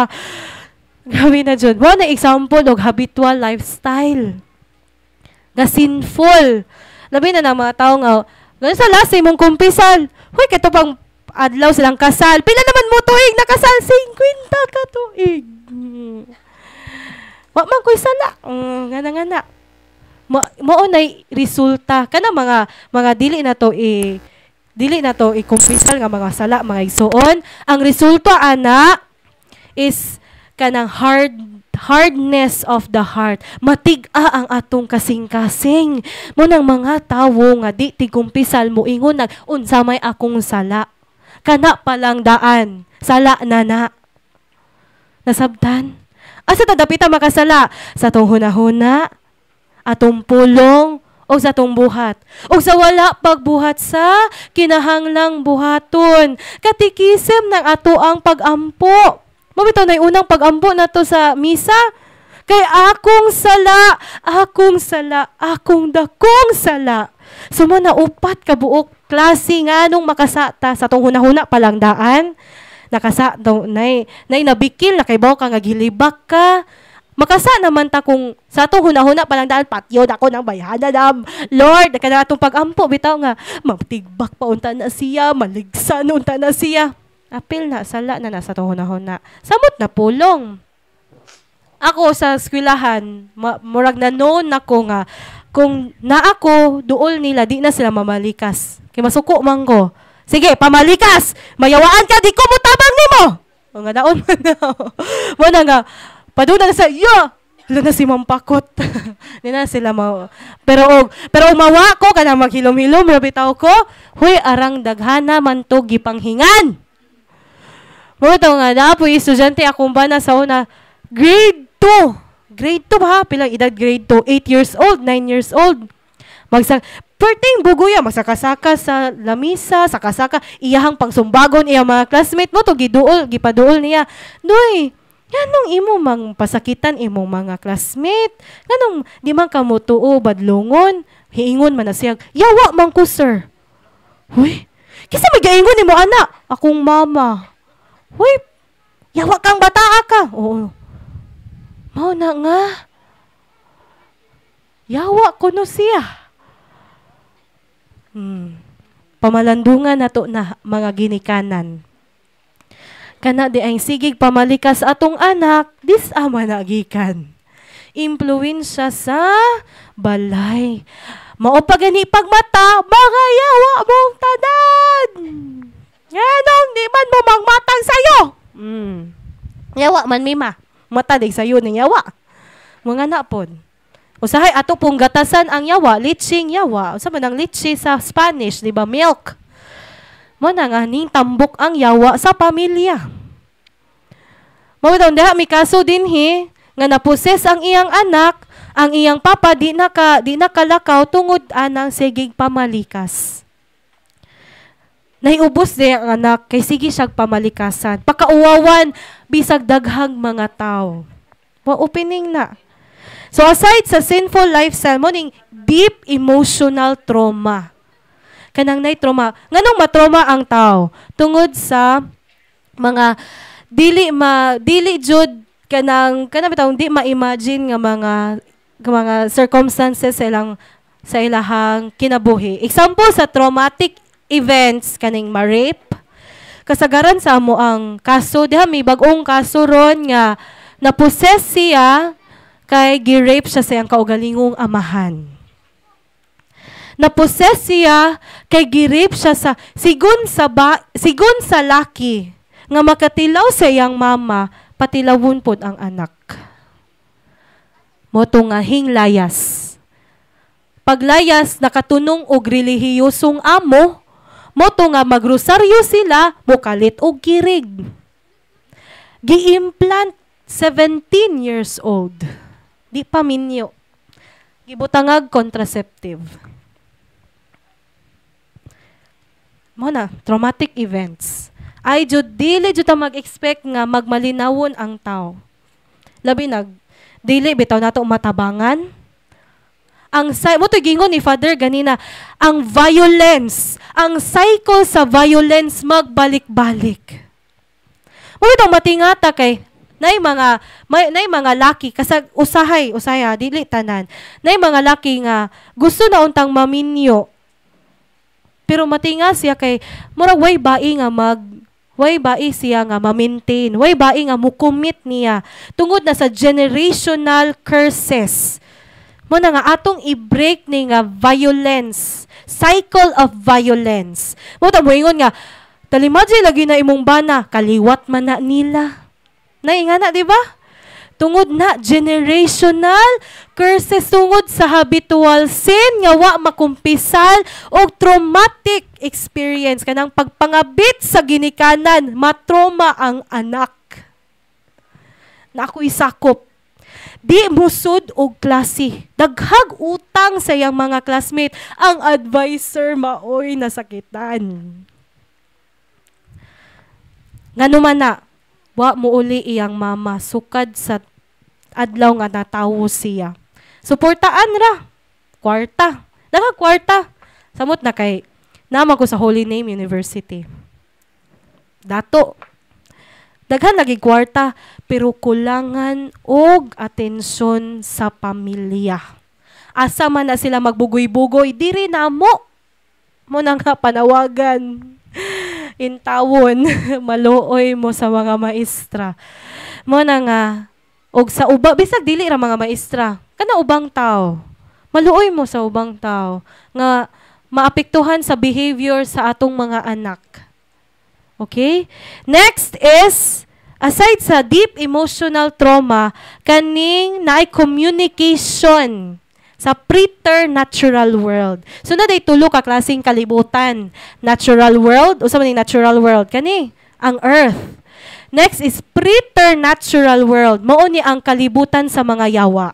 Gabi na dyan. Wow, na example og habitual lifestyle. Nga sinful. Labi na ng mga tao nga, gano'n sa last mong kumpisal. Huy, kato pang adlaw silang kasal. Pila naman mo tuig nakasal? 50 ka tuig. Wa man ko'y sala. Ngana. Mao nay resulta. Kana mga dili na to i-kumpisal nga mga sala, mga igsuon. Ang resulta, ana, is kanang hardness of the heart. Matig-a ang atong kasing-kasing. Munang mga tawo nga di tigumpisal mo ingon unsa may akong sala. Kana palang daan. Sala na. Nasabtan? Asa ta dapita makasala? Sa tong hunahuna, atong pulong, o sa tong buhat. O sa wala pagbuhat sa kinahanglang buhaton. Katikisim ng ato ang pagampo. Mabitaw na unang pagampo na to sa misa. Kay akong sala, akong dakong sala. Sumana upat ka buok klase nga nung makasata sa tong hunahuna palang daan. Nakasa, nay nabikil, nakaibaw ka nga gilibak ka. Makasa naman ta kung sa itong hunahuna palang daan, patyo na ako ng bayhana Lord, nakana itong pagampo, bitaw nga, matigbak pa unta na siya, maligsan unta na siya. Apil na, sala na nasa itong hunahuna. Samot na pulong. Ako sa eskwelahan, murag na noon ako nga, kung na ako, duol nila, di na sila mamalikas. Kaya masuko man ko. Sige, pamalikas! Mayawaan ka, di ko mo tabang nimo! O nga naon man na. Muna nga, paduna na sa, hala na si Mampakot. Di na sila Pero umawa ko, kanang maghilom-hilom, rabitaw ko, huy, arang daghana man to gipanghingan. Muna nga na, po estudyante akong bana sa una, grade 2. Grade 2 ha? Pilang edad grade 2? 8 years old, 9 years old. Perting buguya, masakasaka sa lamisa, sakasaka, iyahang pangsumbagon, iyang mga classmate mo, to gipaduol niya. Doy, ganong imo mang pasakitan imong mga classmate. Ganong di man ka mo tuo, badlungon, hiingon man na siya, yawa man ko, sir. Huy, kasi may gaingon ni mo, anak, akong mama. Huy, yawa kang bataa ka. Oo. Mao na nga. Yawa ko no siya. Pamalandungan na to na mga ginikanan. Kana di ang sigig pamalikas atong anak, dis ama nagikan. Impluwensya sa balay. Mao pa gani pagmata, mga yawa mong tanan. Yanong di man mo mangmatang sayo. Yawa man mima. Mata di sayo ng yawa. Mga napon. Usahay ato pong gatasan ang yawa, litsing yawa. Usa man ang litsi sa Spanish, di ba? Milk. Mo na nga ning tambok ang yawa sa pamilya. Mao daw diha mi kaso dinhi nga naposes ang iyang anak, ang iyang papa di nakalakaw tungod anang sigig pamalikas. Naiubos di ang anak kay sige siyag pamalikasan. Pakauwawan bisag daghang mga tao. Opening na. So aside sa sinful lifestyle mo ning deep emotional trauma. Kanang nay trauma. Nganong matrauma ang tao tungod sa mga dili jud kanang bitaw di ma-imagine nga mga circumstances sa ilahang kinabuhi. Example sa traumatic events kaning ma-rape. Kasagaran sa amo ang kaso diha may bag-ong kaso ron nga na-possess siya kay gi-rape siya sa iyang kaugalingong amahan. Na-possess siya kay gi-rape siya sa sigon sa laki nga makatilaw sa iyang mama, patilawon pod ang anak. Moto nga hinglayas. paglayas nakatunong og relihiyosong amo, mo to nga magrosaryo sila, mukalit og kirig. Gi-implant 17 years old. Di pa minyo. Gibutangag contraceptive. Mo na, traumatic events. Ay jud dili jud ta mag-expect nga magmalinawon ang tao. Labi dili bitaw nato matabangan. Ang mo to gingon ni Father ganina, ang violence, ang cycle sa violence magbalik-balik. Mo itong matingata kay nay mga laki kasag usahay dili tanan. Nay mga laki nga gusto na untang maminyo. Pero matinga siya kay murag way bai siya nga ma-maintain, way bai nga mukumit niya tungod na sa generational curses. Mo na nga atong i-break ni nga violence, cycle of violence. Mo ta moingon nga talimadji lagi na imong bana, kaliwat man na nila. Nainga na, di ba? Tungod na generational curses tungod sa habitual sin nga wa makumpisal og traumatic experience kanang pagpangabit sa ginikanan, matrauma ang anak. Na ako isakop. Di musod og klase. Daghag utang sa iyang mga classmate. Ang advisor maoy nasakitan. Nganuman na, wa mo uli iyang mama sukad sa adlaw nga natawo siya. Suportaan ra. Kwarta. Kwarta. Samot na kay naman ko sa Holy Name University. Dato. Daghan lagi kwarta pero kulangan og atensyon sa pamilya. Asa man na sila magbugoy-bugoy, diri na mo. Mo nang panawagan. Intawon, maluoy mo sa mga maestra. Mo na nga, og sa uba, bisag dili ra mga maestra, kana ubang tao. Maluoy mo sa ubang tao nga maapektuhan sa behavior sa atong mga anak. Okay? Next is, aside sa deep emotional trauma, kaning naay communication sa preternatural world. So na day tulo ka klaseng kalibutan. Natural world, usa man ning natural world kani ang earth. Next is preternatural world. Mao ni ang kalibutan sa mga yawa.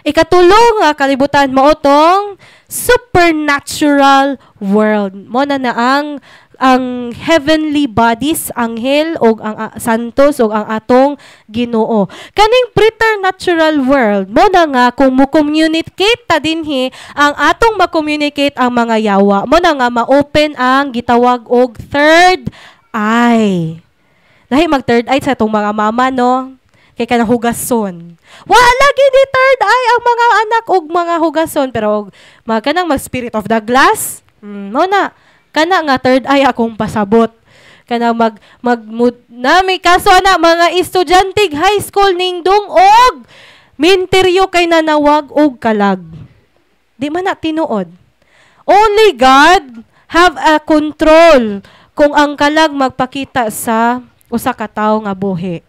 Ikatulo nga kalibutan mao tong supernatural world. Mo na ang heavenly bodies, anghel og ang santos og ang atong Ginoo. Kaning preternatural world mo na nga kung mo-communicate ta dinhi ang atong ma-communicate ang mga yawa. Mo na nga ma-open ang gitawag og third eye. Dahil mag third eye sa atong mga mama no. Kay kanang hugason. Wala gini third eye ang mga anak og mga hugason pero kanang mag spirit of the glass. Mo na kana nga third eye akong pasabot. Kana may kaso na mga estudyante high school ning dungog. Minteryo kay nanawag og kalag. Di man na tinuod. Only God have a control kung ang kalag magpakita sa usa ka tawo nga buhi.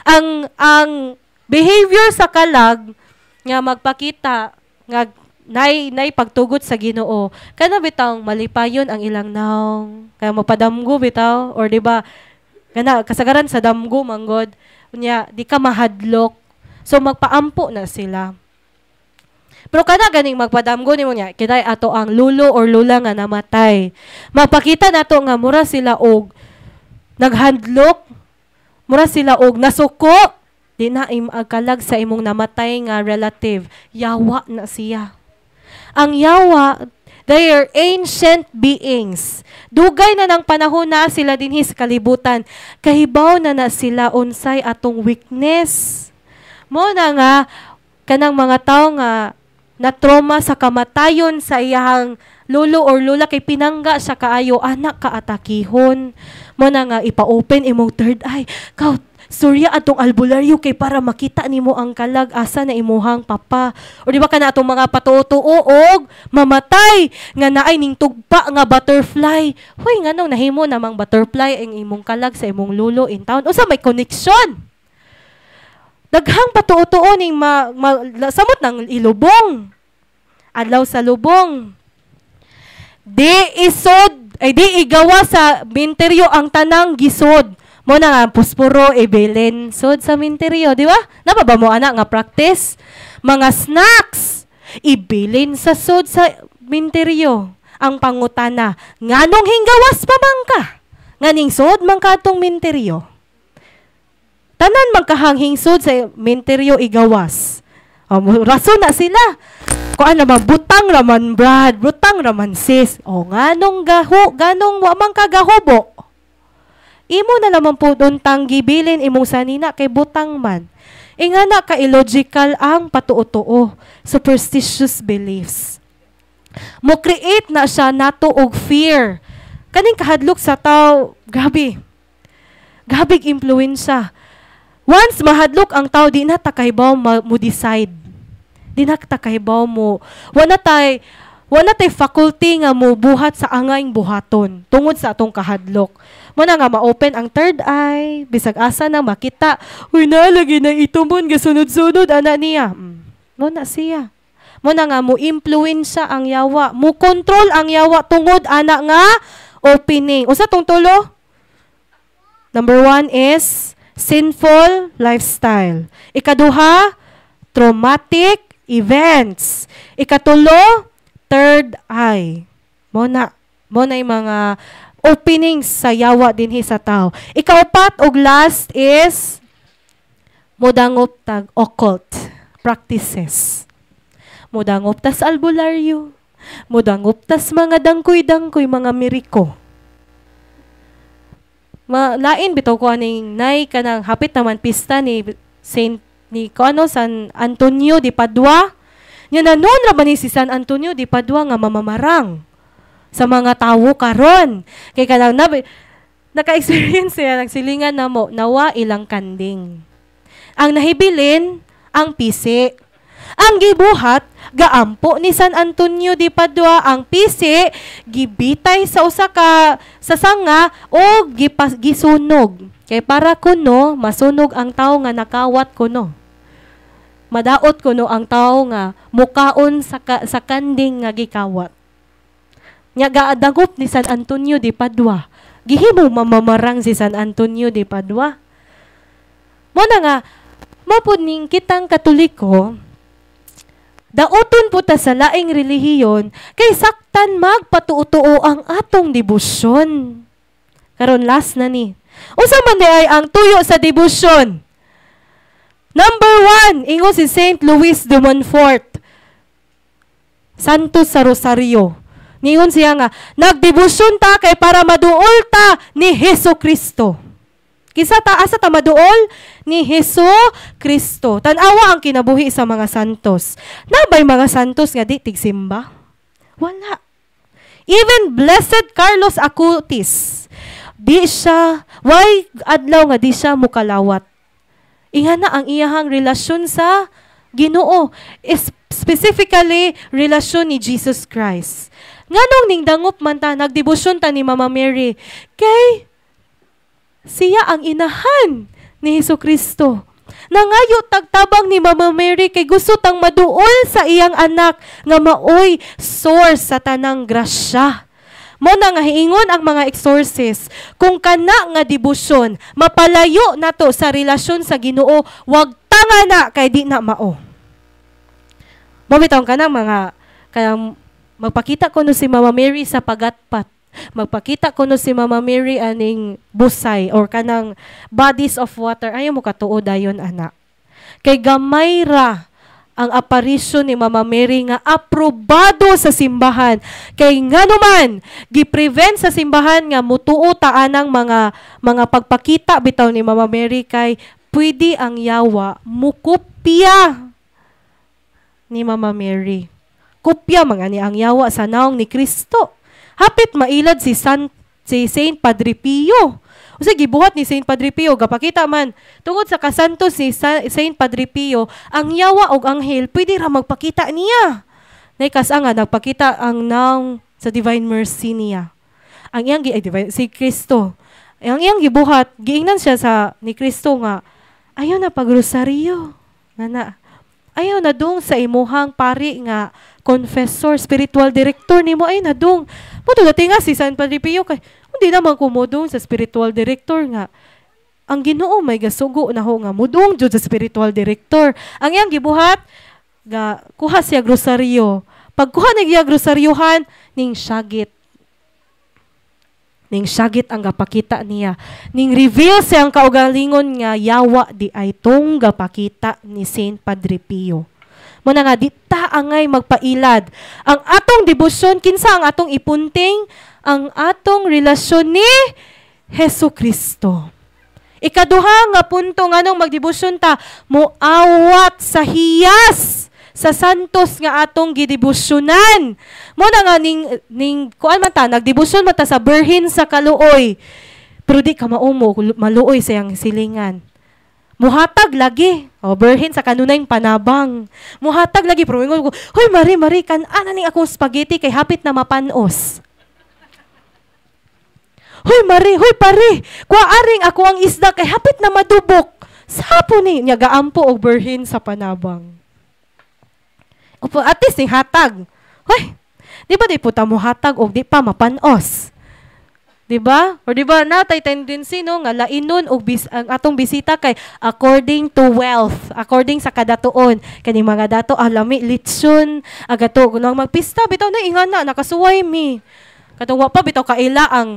Ang behavior sa kalag nga magpakita nga nay pagtugot sa Ginoo kana bitaw malipayon ang ilang naong kaya mapadamgo bitaw or di ba kana kasagaran sa damgo manggod unya di ka mahadlok so magpaampo na sila pero kana ganing magpadamgo nimo nya kitay ato ang lulo or lula nga namatay magpakita nato nga mura sila og naghandlok mura sila og nasuko di na agkalag sa imong namatay nga relative yawa na siya. Ang yawa, they are ancient beings. Dugay na ng panahon na sila dinhi sa kalibutan. Kahibaw na sila unsay atong weakness. Mo na nga, kanang mga tao nga na-trauma sa kamatayon sa iyang lolo or lula kay pinangga sa kaayo, anak ka atakihon. Mo na nga, ipa-open imong third eye. Surya atong albularyo kay para makita nimo ang kalag asa na imuhang papa. O di ba kana atong mga patuo og mamatay nga naay ning tugpa nga butterfly. Hoy ngano nahimo namang butterfly ang imong kalag sa imong lulo in town. Usa may connection. Daghang patuo ning samot nang ilubong. adlaw sa lubong. Di igawa sa minteryo ang tanang gisod. Mo na nga puspuro ibilin sod sa minteryo, di ba? Napa mo ana nga practice? Mga snacks ibilin sa sod sa minteryo. Ang pangutana, nganong hinggawas pa man ka? Nganing sod man ka atong minteryo. Tanan man kahang sod sa minteryo igawas. Rason na sila. Kuan naman, butang raman brad, butang raman sis. Nganong wa man ka gahubo. Imo na naman po doon tanggibilin imong sanina kay butang man. Ingana ka illogical ang patuo-tuo, superstitious beliefs. Mo create na siya nato og fear. Kaning kahadlok sa tao, grabe. Gabig influensya. Once mahadlok ang tao, di na takahibaw mo decide. Di na takahibaw mo. Wala tay faculty nga mo buhat sa angayng buhaton tungod sa atong kahadlok. Mo na nga ma-open ang third eye, bisag asa na makita, uy na, lagi na itumon, gasunod-sunod, ana niya. Mo na siya. Mo na nga mo influensya ang yawa, mo control ang yawa tungod ana nga opening. Usa tong tulo? Number 1 is sinful lifestyle. Ikaduha, traumatic events. Ikatulo, third eye. Mo na yung mga openings sa yawa dinhi sa tao. Ikaupat og last is modangop tag occult practices. Modangop tas albularyo. Modangop tas mga dangkoy-dangkoy, mga miriko. Lain bitaw ko aning nay kanang hapit naman pista ni San Antonio de Padua. Nya nanon ra ba ni si San Antonio de Padua nga mamamarang sa mga tawo karon. Kay kanang naka-experience siya, nagsilingan na mo, nawa ilang kanding. Ang nahibilin, ang pisi. Ang gibuhat, gaampo ni San Antonio de Padua, ang pisi, gibitay sa sa sanga o gisunog. Kay para kuno, masunog ang tao nga nakawat kuno. Madaot kuno ang tao nga mukaon sa kanding nga gikawat. Nya gaadagop ni San Antonio de Padua. Gihimo mamamarang si San Antonio de Padua. Mo na nga, mapod ning kitang Katoliko, daoton po ta sa laing relihiyon, kay saktan magpatuo-tuo ang atong debosyon. Karon last na ni. Unsa man di ay ang tuyo sa debosyon? Number 1, ingo si Saint Louis de Montfort. Santos sa Rosario. Ningon siya nga, nagdebosyon ta kay para maduol ta ni Heso Kristo. Kisa asa ta maduol ni Heso Kristo. Tanawa ang kinabuhi sa mga santos. Nabay mga santos nga di tigsimba? Wala. Even Blessed Carlos Acutis, di siya, why adlaw nga di siya mukalawat. Ingana ang iyahang relasyon sa Ginoo. Specifically, relasyon ni Jesus Christ. Nganong ning dangop man ta, nagdebosyon ta ni Mama Mary, kay siya ang inahan ni Jesucristo. Nangayo tagtabang ni Mama Mary kay gusto tang maduol sa iyang anak nga maoy source sa tanang grasya. Mo na nga hiingon ang mga exorcist, kung kana nga debosyon, mapalayo nato sa relasyon sa Ginoo, wag tanga na kay di na mao. Mo bitaw ka na mga kanang magpakita ko no si Mama Mary sa pagatpat. Magpakita ko no si Mama Mary aning busay or kanang bodies of water. Ayaw mo katuo dayon, anak. Kay gamay ra ang aparisyon ni Mama Mary nga aprobado sa simbahan. Kay nga naman, gi-prevent sa simbahan nga mutuo taanang mga pagpakita bitaw ni Mama Mary kay pwede ang yawa mukopya ni Mama Mary. Kopya mga ni ang yawa sa naong ni Kristo. Hapit mailad si Saint Padre Pio. O sige, gibuhat ni Saint Padre Pio, gapakita man, tungod sa kasantos ni Saint Padre Pio, ang yawa og anghel, pwede ra magpakita niya. Naikas nga, nagpakita ang naong sa Divine Mercy niya. Ang iyang, si Kristo. Ang iyang gibuhat, giingnan siya ni Kristo nga, ayaw na pagrosaryo. Ayaw na dong sa imuhang pari nga confessor, spiritual director nimo ay nadung. Mo dati nga si San Padre Pio kay hindi naman kumudong sa spiritual director nga. Ang Ginoo may gasugo na ho nga mudong jud sa spiritual director. Ang iyang gibuhat ga kuha siya grosaryo. Pagkuha niya grosaryohan ning syagit. Ning syagit ang gapakita niya. Ning reveal siyang kaugalingon nga yawa di ay tong gapakita ni Saint Padre Pio. Muna nga, di ta angay magpailad. Ang atong debosyon, kinsa ang atong ipunting? Ang atong relasyon ni Hesu Kristo. Ikaduha nga punto nga nung magdebosyon ta, muawat sa hiyas sa santos nga atong gidebosyonan. Muna nga, kuan man ta, nagdebosyon man ta sa Birhen sa Kaluoy. Pero di ka maumo, maluoy sayang silingan. Muhatag lagi. O, Birhen sa kanunay panabang. Muhatag lagi. Pero ingon ko, hoy, Mari, kan-ana ning akong spaghetti kay hapit na mapanos. Hoy, Mari, hoy, pare, kuaaring ako ang isda kay hapit na madubok. Sapo ni, niya gaampo og Birhen sa panabang. Opo, at least, hatag. Hoy, di ba di puta mo hatag o di pa mapanos? Diba? Or diba na tay tendency no nga lainon og ang atong bisita kay according to wealth, according sa kadatuon kani mga dato lami litson agato kunang magpista bitaw na ingana nakasuway mi. Katong wa pa bitaw kaila ang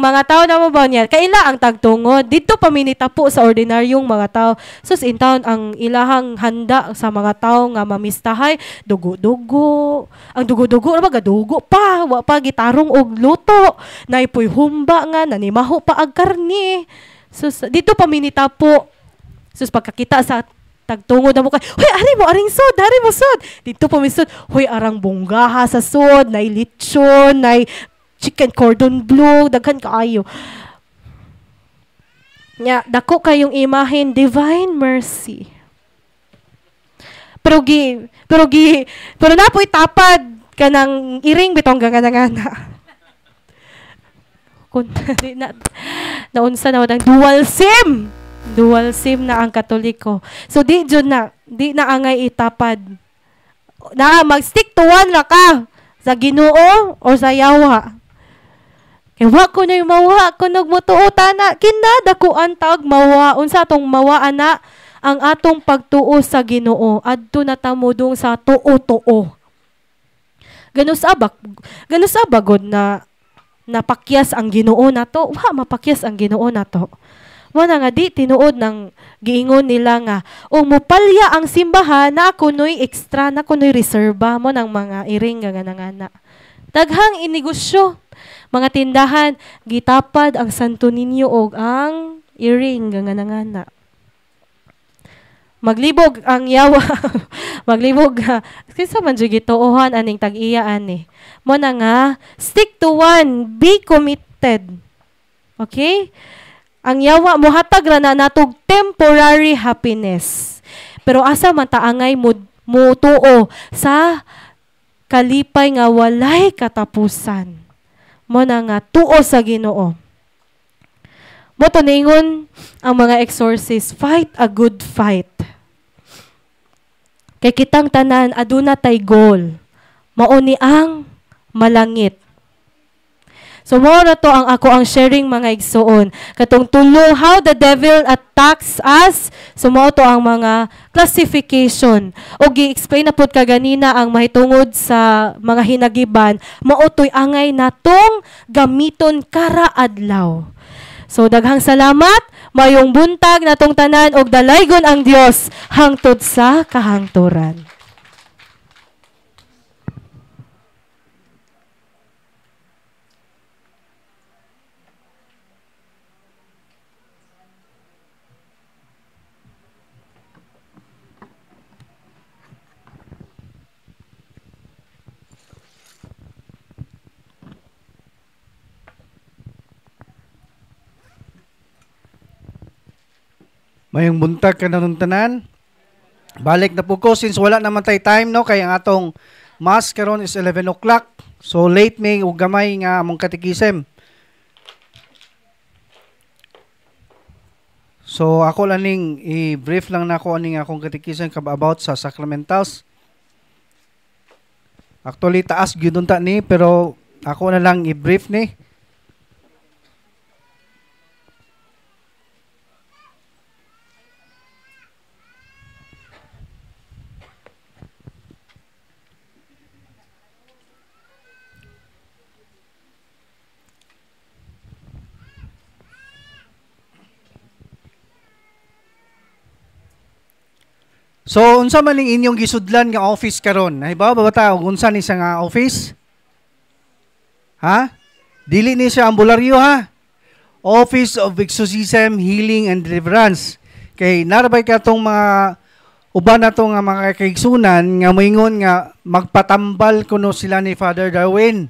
mga tao na mo ba niya? Kaila ang tagtungod. Dito paminita po sa ordinaryong mga tao. Sus, intaon ang ilahang handa sa mga tao nga mamistahay. Dugo-dugo. Ang dugo-dugo, gadugo pa. Wa pa gitarong og luto. Naipoy humba nga, nanimaho pa ag karni. Sus, dito paminita po. Sus, pagkakita sa tagtungod na mo kay, hoy, aring sod. Dito pamisod, hoy, arang bunggaha sa sod, nay lechon, nay chicken cordon bleu, daghan kaayo. Nya, dako kayong imahin, divine mercy. Pero napoy tapad kanang iring bitong gangana. Kun naunsa na ng dual sim na ang Katoliko. So di na angay itapad. Na mag-stick to one ra ka sa Ginoo o sa yawa. Kaya wa ko na yung mawa, kung nagmutuo na, kinadako ang tag mawa. Unsa atong mawa ana, ang atong pagtuo sa Ginoo. Adto na tamudong sa tuo-tuo. Ganun sa bagod na napakyas ang Ginoo na to. Wa, mapakyas ang Ginoo na to. Wala nga di, tinuod ng giingon nila nga, o mupalya ang simbahan na kuno'y extra, na kuno'y reserba mo ng mga iring nga. Daghang inegosyo. Mga tindahan, gitapad ang Santo Niño og ang iring nga. Maglibog ang yawa. Maglibog. Kinsa man jud gituohan aning tag-iya ani. Mo na nga, stick to one, be committed. Okay? Ang yawa mohatag ra na natog temporary happiness. Pero asa man taangay mutuo sa kalipay nga walay katapusan. Mo na nga tuo sa Ginoo. Mo to ningon ang mga exorcist, fight a good fight. Kay kitang tanan aduna tay goal. Mao ni ang malangit. So mo na to ang sharing mga igsoon. Katong tulo how the devil attacks us. So mo to ang mga classification. O gi-explain na pud kaganina ang mahitungod sa mga hinagiban. Mao toy angay natong gamiton kara adlaw. So daghang salamat, mayong buntag natong tanan og dalaygon ang Dios hangtod sa kahangturan. Mayong buntag ka na nung tanan. Balik na po ko since wala naman tayo time no kay ang atong mass karon is 11 o'clock. So late may ug gamay nga among katikisem. So ako laning i-brief lang nako aning akong katikisem about sa sacramentals. Actually, taas gyud unta ni, pero ako na lang i-brief ni. So, unsa man ning inyong gisudlan nga office karon? Nahibaw ba ta unsa ni sa nga office? Ha? Dili ni siya ambularyo ha. Office of Exorcism, Healing and Deliverance. Kay narabay ka tong mga uban na nga mga kaigsunan nga moingon nga magpatambal kuno sila ni Father Darwin.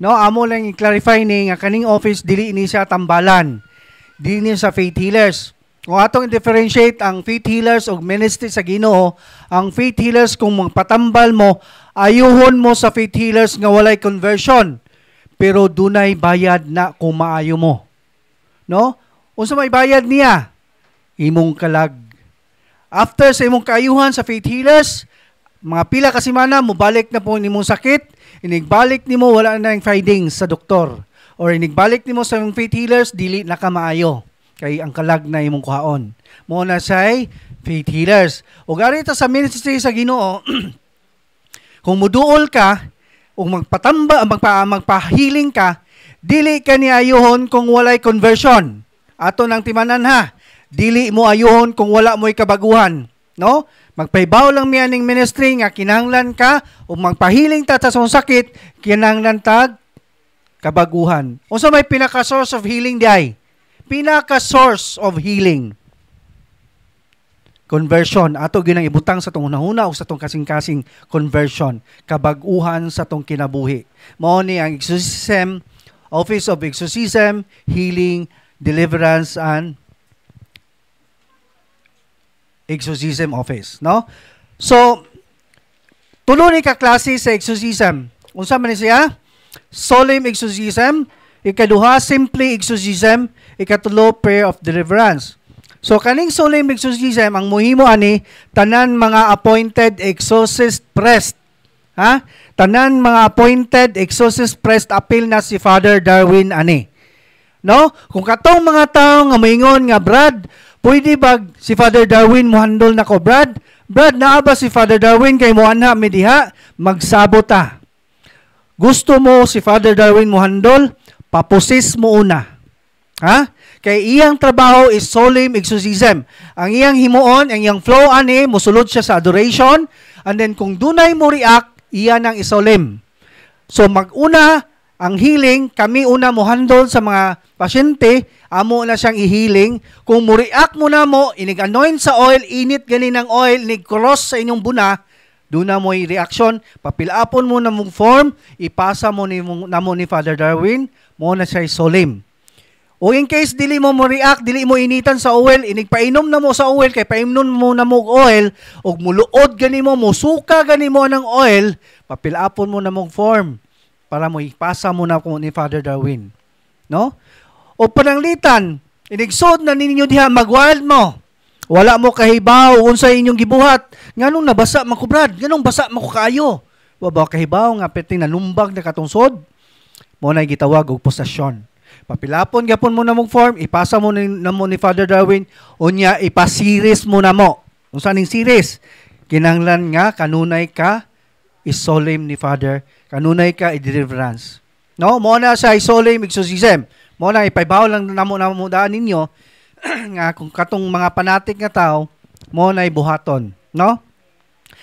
No, amo lang i-clarify ni nga kaning office dili ni siya tambalan. Dili ni sa faith healers. Kung atong differentiate ang faith healers o ministry sa Ginoo, ang faith healers kung magpatambal mo, ayuhon mo sa faith healers nga walay conversion, pero dunay bayad na kung maayo mo. No? Unsa may bayad niya? Imong kalag. After sa imong kaayuhan sa faith healers, mga pila ka semana mobalik na po nimong sakit, inigbalik nimo wala na yung findings sa doktor, or inigbalik nimo sa imong faith healers dili na ka maayo. Kay ang kalag na imong kuhaon. Mo na say faith healers. O gari ta sa ministry sa Ginoo, kung muduol ka o magpa-healing ka, dili ka ni ayuhon kung walay conversion. Ato nang timanan ha. Dili mo ayuhon kung wala mo'y kabaguhan, no? Magpaibaw lang miya ning ministry nga kinahanglan ka o magpa-healing ta sa sakit, kinahanglan tag kabaguhan. Unsa may pinaka source of healing diay? Pinaka-source of healing. Conversion. Ato ginang ibutang sa itong hunahuna o sa itong kasing-kasing conversion. Kabaguhan sa itong kinabuhi. Mao ni ang Exorcism, Office of Exorcism, Healing, Deliverance, and Exorcism Office. No? So, tulo ni ka-klase sa exorcism. Unsa man ni siya? Solemn exorcism. Ikaduha, simply exorcism. Ikatulo, prayer of deliverance. So, kaning solemn exorcism, ang muhimo ani, tanan mga appointed exorcist priest. Ha? Tanan mga appointed exorcist priest, apil na si Father Darwin ani. No? Kung katong mga tao nga moingon nga, Brad, pwede ba si Father Darwin mo handle na ko, Brad? Brad, naa ba si Father Darwin kay mo anha mi diha? Magsabota. Gusto mo si Father Darwin mo handle? Papusis mo una. Ha? Kay iyang trabaho is solemn exorcism. Ang iyang himuon, ang iyang flow ani, musulod siya sa adoration, and then kung dunay mo react, iyan ang isolemn. So maguna, ang healing, kami una mo handle sa mga pasyente, amo na siyang i-healing. Kung mo react mo na mo, inig-anoint sa oil, init ganin ng oil, inig-cross sa inyong buna, doon na mo i-reaction, papilapon mo na mong form, ipasa mo ni Father Darwin, mo na siya solemn. O in case dili mo react, dili mo initan sa oil, inigpainom na mo sa oil, kay paimnon mo na mo oil, o muluod gani mo, musuka gani mo ng oil, papilapon mo na mong form, para mo ipasa mo na ni Father Darwin. No? O pananglitan, inigsod na ninyo diha, mag-wild mo. Wala mo kahibaw, unsa inyong gibuhat. Nganong nabasa man ko, Brad? Nganong basa man ko kaayo? Wala kahibaw, nga peting nalumbag na katungsod. Mo na gitawag og posasyon. Papilapon gapon mo na mong form, ipasa mo na mo ni Father Darwin, unya ipasiris mo na mo. Unsa ning series? Kinahanglan nga kanunay ka is solemn ni Father, kanunay ka i-deliverance. No, mo na sa solemn exorcism. Mo na ipaibaw lang namo daan ninyo nga kung katong mga panatik nga tao, mo na ibuhaton, no?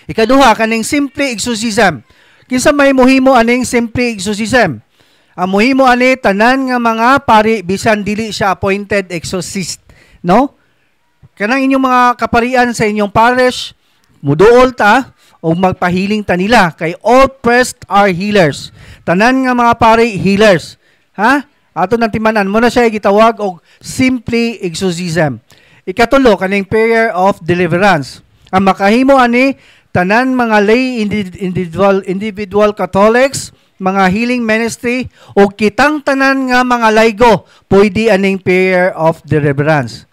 Ikaduha kaning simple exorcism. Kinsa may mohimo aning simple exorcism? Ang muhimo ani tanan nga mga pari bisan dili siya appointed exorcist, no? Kanang inyong mga kaparian sa inyong parish, muduol ta o magpahiling ta nila kay all priests are healers. Tanan nga mga pari healers, ha? Ato nang timanan mo na siya gitawag og simply exorcism. Ikatulo kaning prayer of deliverance. Ang makahimo ani tanan mga lay individual Catholics, mga healing ministry, o kitang tanan nga mga laygo, pwede aning prayer of deliverance.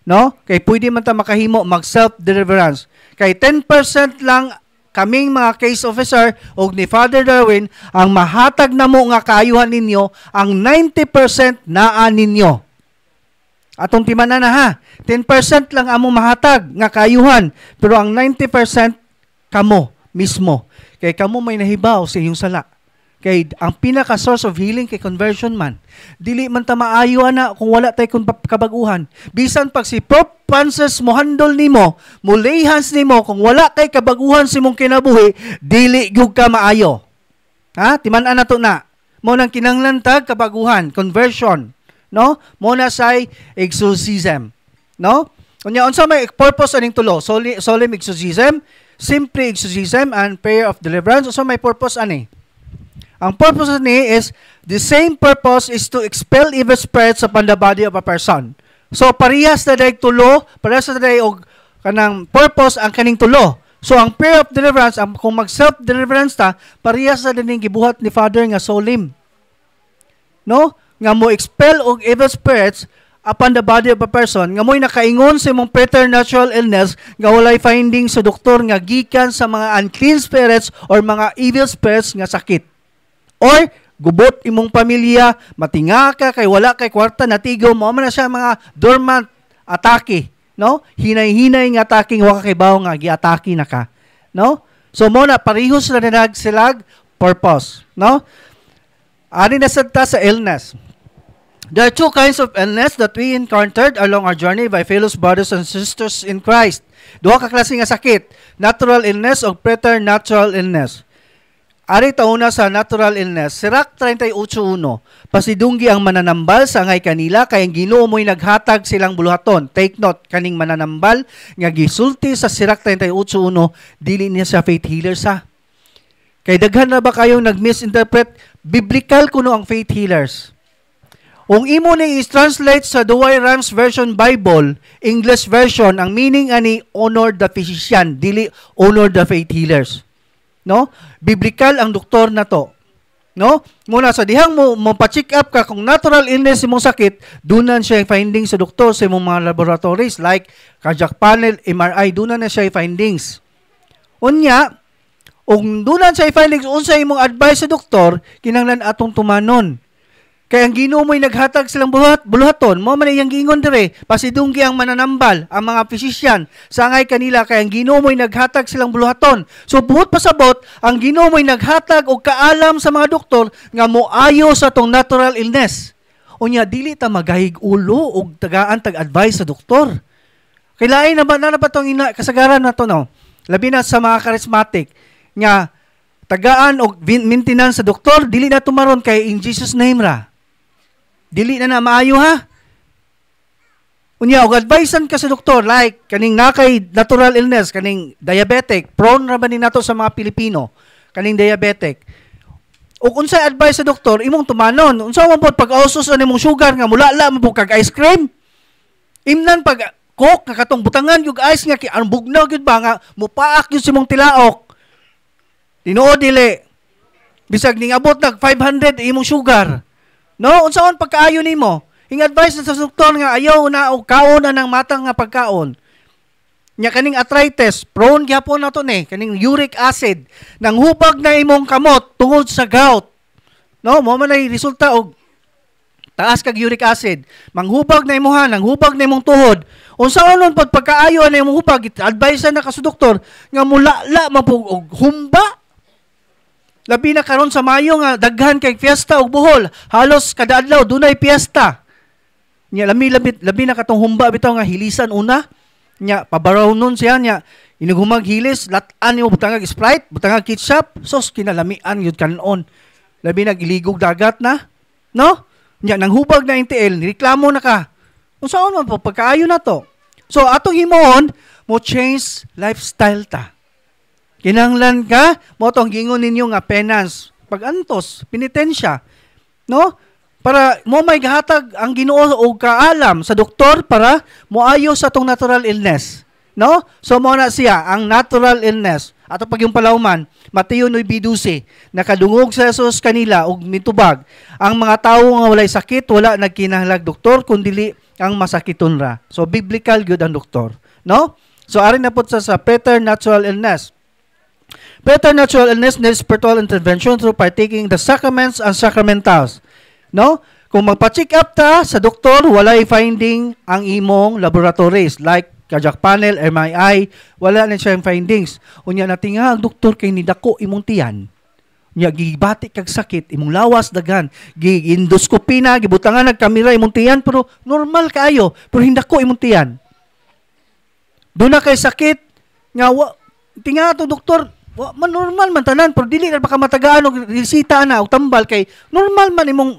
No? Kay pwede man ta makahimo mag self-deliverance. Kay 10% lang kaming mga case officer o ni Father Darwin, ang mahatag na mo nga kaayuhan ninyo, ang 90% naa ninyo. Atong timanan na ha, 10% lang among mahatag nga kaayuhan, pero ang 90% kamo mismo. Kay kamo may nahibaw sa iyong sala. Kay ang pinaka source of healing kay conversion man. Dili man ta maayo ana kung wala tay kun kabaguhan. Bisan pag si Pope Francis mo handol nimo, mo lay hands nimo kung wala kay kabaguhan sa imong kinabuhi, dili gyud ka maayo. Ha? Timan-an nato na. Mo nang kinahanglan tag kabaguhan, conversion, no? Mo na say exorcism, no? Unya unsa may purpose aning tulo? Solemn exorcism, simple exorcism, and prayer of deliverance. Unsa may purpose ani? Ang purpose ni is, the same purpose is to expel evil spirits upon the body of a person. So, parehas na dahil tulo, parehas na dahil og kanang purpose ang kaning tulo. So, ang prayer of deliverance, kung mag-self-deliverance ta, parehas na din gibuhat ni Father nga solim. No? Nga mo expel og evil spirits upon the body of a person, nga mo'y nakaingon sa imong preternatural illness, nga walay finding sa doktor nga gikan sa mga unclean spirits or mga evil spirits nga sakit. Or, gubot imong pamilya, matinga ka, kay wala kay kwarta, natigaw mo, na siya mga dormant atake, no? Hinay-hinay nga atake, waka kay bawo nga, gi-atake na ka, no? So, mo na, parehos na silag purpose, no? Ari na ta sa illness. There are two kinds of illness that we encountered along our journey by fellow brothers and sisters in Christ. Duha ka klase nga sakit, natural illness o preternatural illness. Ari tauna sa natural illness, Sirach 38:1, pasidunggi ang mananambal sa ngay kanila, kay ang Ginoo mo'y naghatag silang buluhaton. Take note, kaning mananambal, nga gisulti sa Sirach 38:1, dili niya sa faith healer sa. Kay daghan na ba kayong nag-misinterpret? Biblical kuno ang faith healers. Kung imo ni is-translate sa Douay Rheims Version Bible, English version, ang meaning ani honor the physician, dili honor the faith healers. No? Biblical ang doktor na to. No? Muna sa dihang mo pa-check up ka kung natural illness imong sakit, dunan siya findings sa doktor sa imong mga laboratories like cardiac panel, MRI, dunan na siya findings. Unya, kung dunan siya findings, unsa imong advice sa doktor, kinahanglan atong tumanon. Kaya ang Ginoo mo'y naghatag silang buluhaton, mo man iyang giingon dire, pasidunggi ang mananambal, ang mga physician, sangay kanila, kaya ang Ginoo mo'y naghatag silang buluhaton. So buot pasabot, ang Ginoo mo'y naghatag og kaalam sa mga doktor nga moayo sa tong natural illness. Unya dili ta magahig ulo og tagaan tag-advice sa doktor. Kailain na ba tong kasagaran nato no? Labi na sa mga charismatic nga tagaan og maintenance sa doktor, dili na tumaron kay in Jesus name ra. Dili na maayo ha. Unya, og advisean ka sa doktor, like, kaning nakay natural illness, kaning diabetic, prone ra ba ni nato sa mga Pilipino, kaning diabetic. Og unsay advice sa doktor, imong tumanon. Unsa man pod pag-ausos ani mong sugar nga mulala man pod kag ice cream? Imnan pag coke nga katong butangan yung ice nga ang bugnaw gyud ba nga mupaak gyud si mong tilaok. Tinuod dili. Bisag ning abot nag 500 imong sugar. No, unsaon pagkaayo nimo? Ing advice sa doktor nga ayaw na og kaon na ng matang nga pagkaon. Nya kaning arthritis, prone gyapon nato ni kaning uric acid, nang hubag na imong kamot tungod sa gout. No, mo man ay resulta og taas kag uric acid. Manghubag na imuha, nang hubag na imong tuhod. Unsaon nun pagkaayo na imong hubag, advice na ka sa doktor nga mulala man og humba. Labi na karon sa Mayo nga daghan kay fiesta og buhol. Halos kada adlaw dunay fiesta. Nya labi na katong humba bitaw nga hilisan una. Nya pabaraw nun siya nya inughumag hilis lat-an yo butangag Sprite, butangag ketchup, sos kinalamian yun kanon. Labi nagiligog dagat na. No? Nya nang hubag na NTL, nireklamo na ka. Unsaon man pagkaayo na to? So atong himoon mo change lifestyle ta. Kinahanglan ka, mo tong gingon ninyo nga penance, pag-antos, penitensya, no? Para mo may gahatag ang Ginoo og kaalam sa doktor para moayo sa tong natural illness, no? So mo na siya ang natural illness. Ato pag yung palawman, Mateo 9:12, nakadungog sa Jesus kanila og mitubag, ang mga tawo nga walay sakit wala nagkinahanglag doktor kundi ang masakiton ra. So biblical gyud ang doktor, no? So ari na pud sa preternatural illness. Preternatural illness needs spiritual intervention through partaking the sacraments and sacramentals. No? Kung magpa-check up ta sa doktor, walay finding ang imong laboratories like cardiac panel, MRI, wala na siyang findings. Unya natin nga, ang doktor kay nidako imong tiyan. Unya, gibati kag sakit, imong lawas dagan, gi-endoscopy na, gibutangan ng kamera imong tiyan, pero normal kaayo, pero hindako imong tiyan. Doon na kay sakit, nga, tinga to doktor, normal man tanan, pero dili na baka matagaan og resita na og tambal kay normal man imong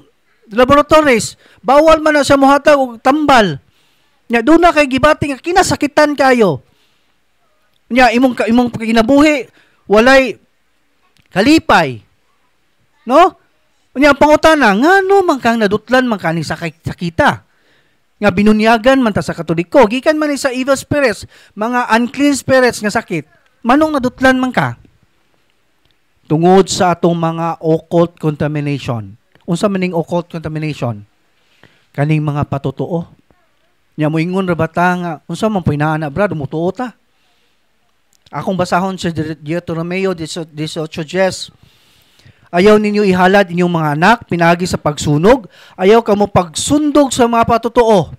laboratories. Bawal man na sa muhatag og tambal. Nya do na kay gibati nga kinasakitan kayo. Nya imong kinabuhi walay kalipay. No? Nya pangutana ngano man kang nadutlan man kani sakita. Nga binunyagan man ta sa Katoliko, gikan man ni sa evil spirits, mga unclean spirits nga sakit. Manong nadutlan man ka? Tungod sa atong mga occult contamination. Unsa maning occult contamination? Kaning mga patutuo. Nya moingon ra bata nga unsa man poy naa brad mutuo ta. Akong basahon sa Deuteronomio 18:10. Ayaw ninyo ihalad inyong mga anak pinagi sa pagsunog. Ayaw kamo pagsundog sa mga patutuo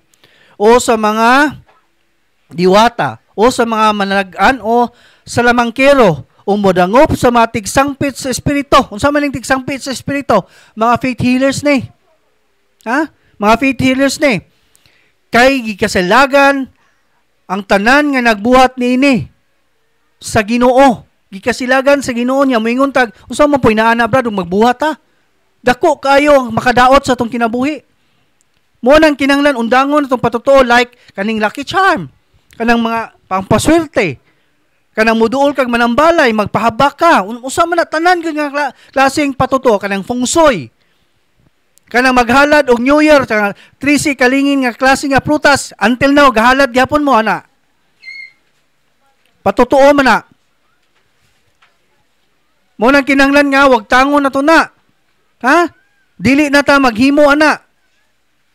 o sa mga diwata o sa mga manalagan o sa lamangkero o modangop sa mga tigsangpit sa espiritu. Unsa man ning tigsangpit sa espiritu? Mga faith healers ni. Ha? Mga faith healers ni. Kay gikasalagan ang tanan nga nagbuhat niini sa Ginoo. Gikasilagan sa Ginoo niya moingon tag unsa man poy naa na brad magbuhat ta. Dako kayo ang makadaot sa atong kinabuhi. Mo nang kinahanglan undangon atong patutuo like kaning lucky charm, kanang mga pangpaswerte. Kanang muduol kag manambalay, magpahabak ka. Usa man na tanan nga klaseng patutuo kanang feng shui. Kanang maghalad og New Year, kanang 3C kalingin nga klase nga prutas, until now gahalad gyapon mo ana. Patutuo man na. Mo nang kinahanglan nga wag tangon na to na. Ha? Dili na ta maghimo ana.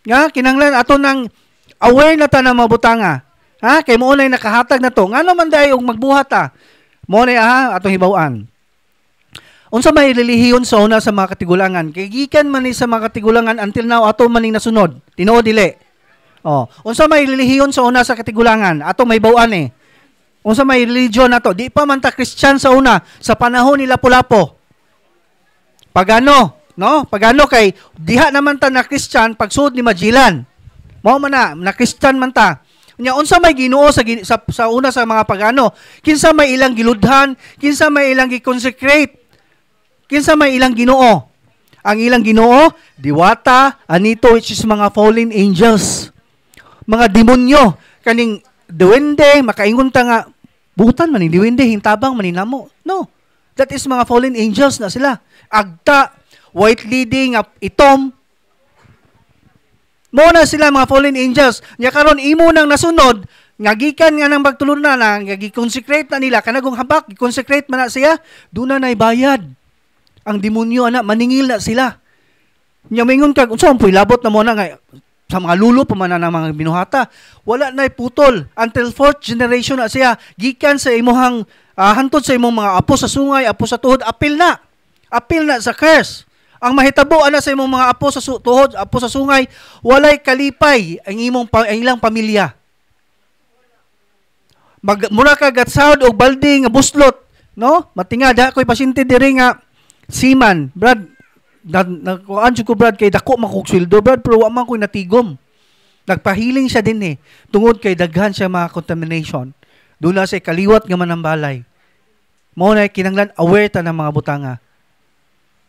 Nga kinahanglan ato nang aware na ta na mabutanga. Ha? Kay mo unay nakahatag na to. Ngano man dayo og magbuhat ta? Mo na atong hibaw-an. Unsa may lilihiyon sa una sa mga katigulangan? Kay gikan man ni sa mga katigulangan until now ato man ning nasunod. Tinuod dili. Oh, unsa may lilihiyon sa una sa katigulangan? Ato may baw-an eh. Unsa may religion nato? Di pa man ta Christian sa una sa panahon ni Lapu-Lapu. Pagano, no? Pagano kay diha naman ta na Christian pagsuod ni Magellan. Mao man na Christian man ta. Nya unsa may Ginoo sa una sa mga pagano? Kinsa may ilang giludhan, kinsa may ilang gi-consecrate. Kinsa may ilang Ginoo? Ang ilang Ginoo, diwata, anito which is mga fallen angels. Mga demonyo, kaning duwende, makaingon ta nga butan man ni duwende, hintabang maninamo. No. That is mga fallen angels na sila. Agta, white lady nga itom. Mo na sila mga fallen angels. Nya karon imo nang nasunod, nga gikan nga nang magtulunan na, nga gi-consecrate na nila, kanagong habak, gi-consecrate man na siya, doon na bayad. Ang demonyo ana maningil na sila. Nya mingon kag unsa poy labot na mo na nga sa mga lulo pa man na mga binuhata. Wala na putol until 4th generation na siya gikan sa imuhang hantod sa imong mga apo sa sungay, apo sa tuhod, apil na. Apil na sa curse. Ang mahitabo ana sa imong mga apo sa tuhod, apo sa sungay, walay kalipay ang ilang pamilya. Mura ka gatsahod og balde nga buslot, no? Matingad ko'y pasyente diri nga seaman, brad, nakuhaan ko brad kay dako makuksweldo brad pero wa man ko'y natigom. Nagpahiling siya din eh. Tungod kay daghan siya mga contamination. Doon na siya kaliwat nga manambalay. Mo na kinahanglan aware ta ng mga butanga.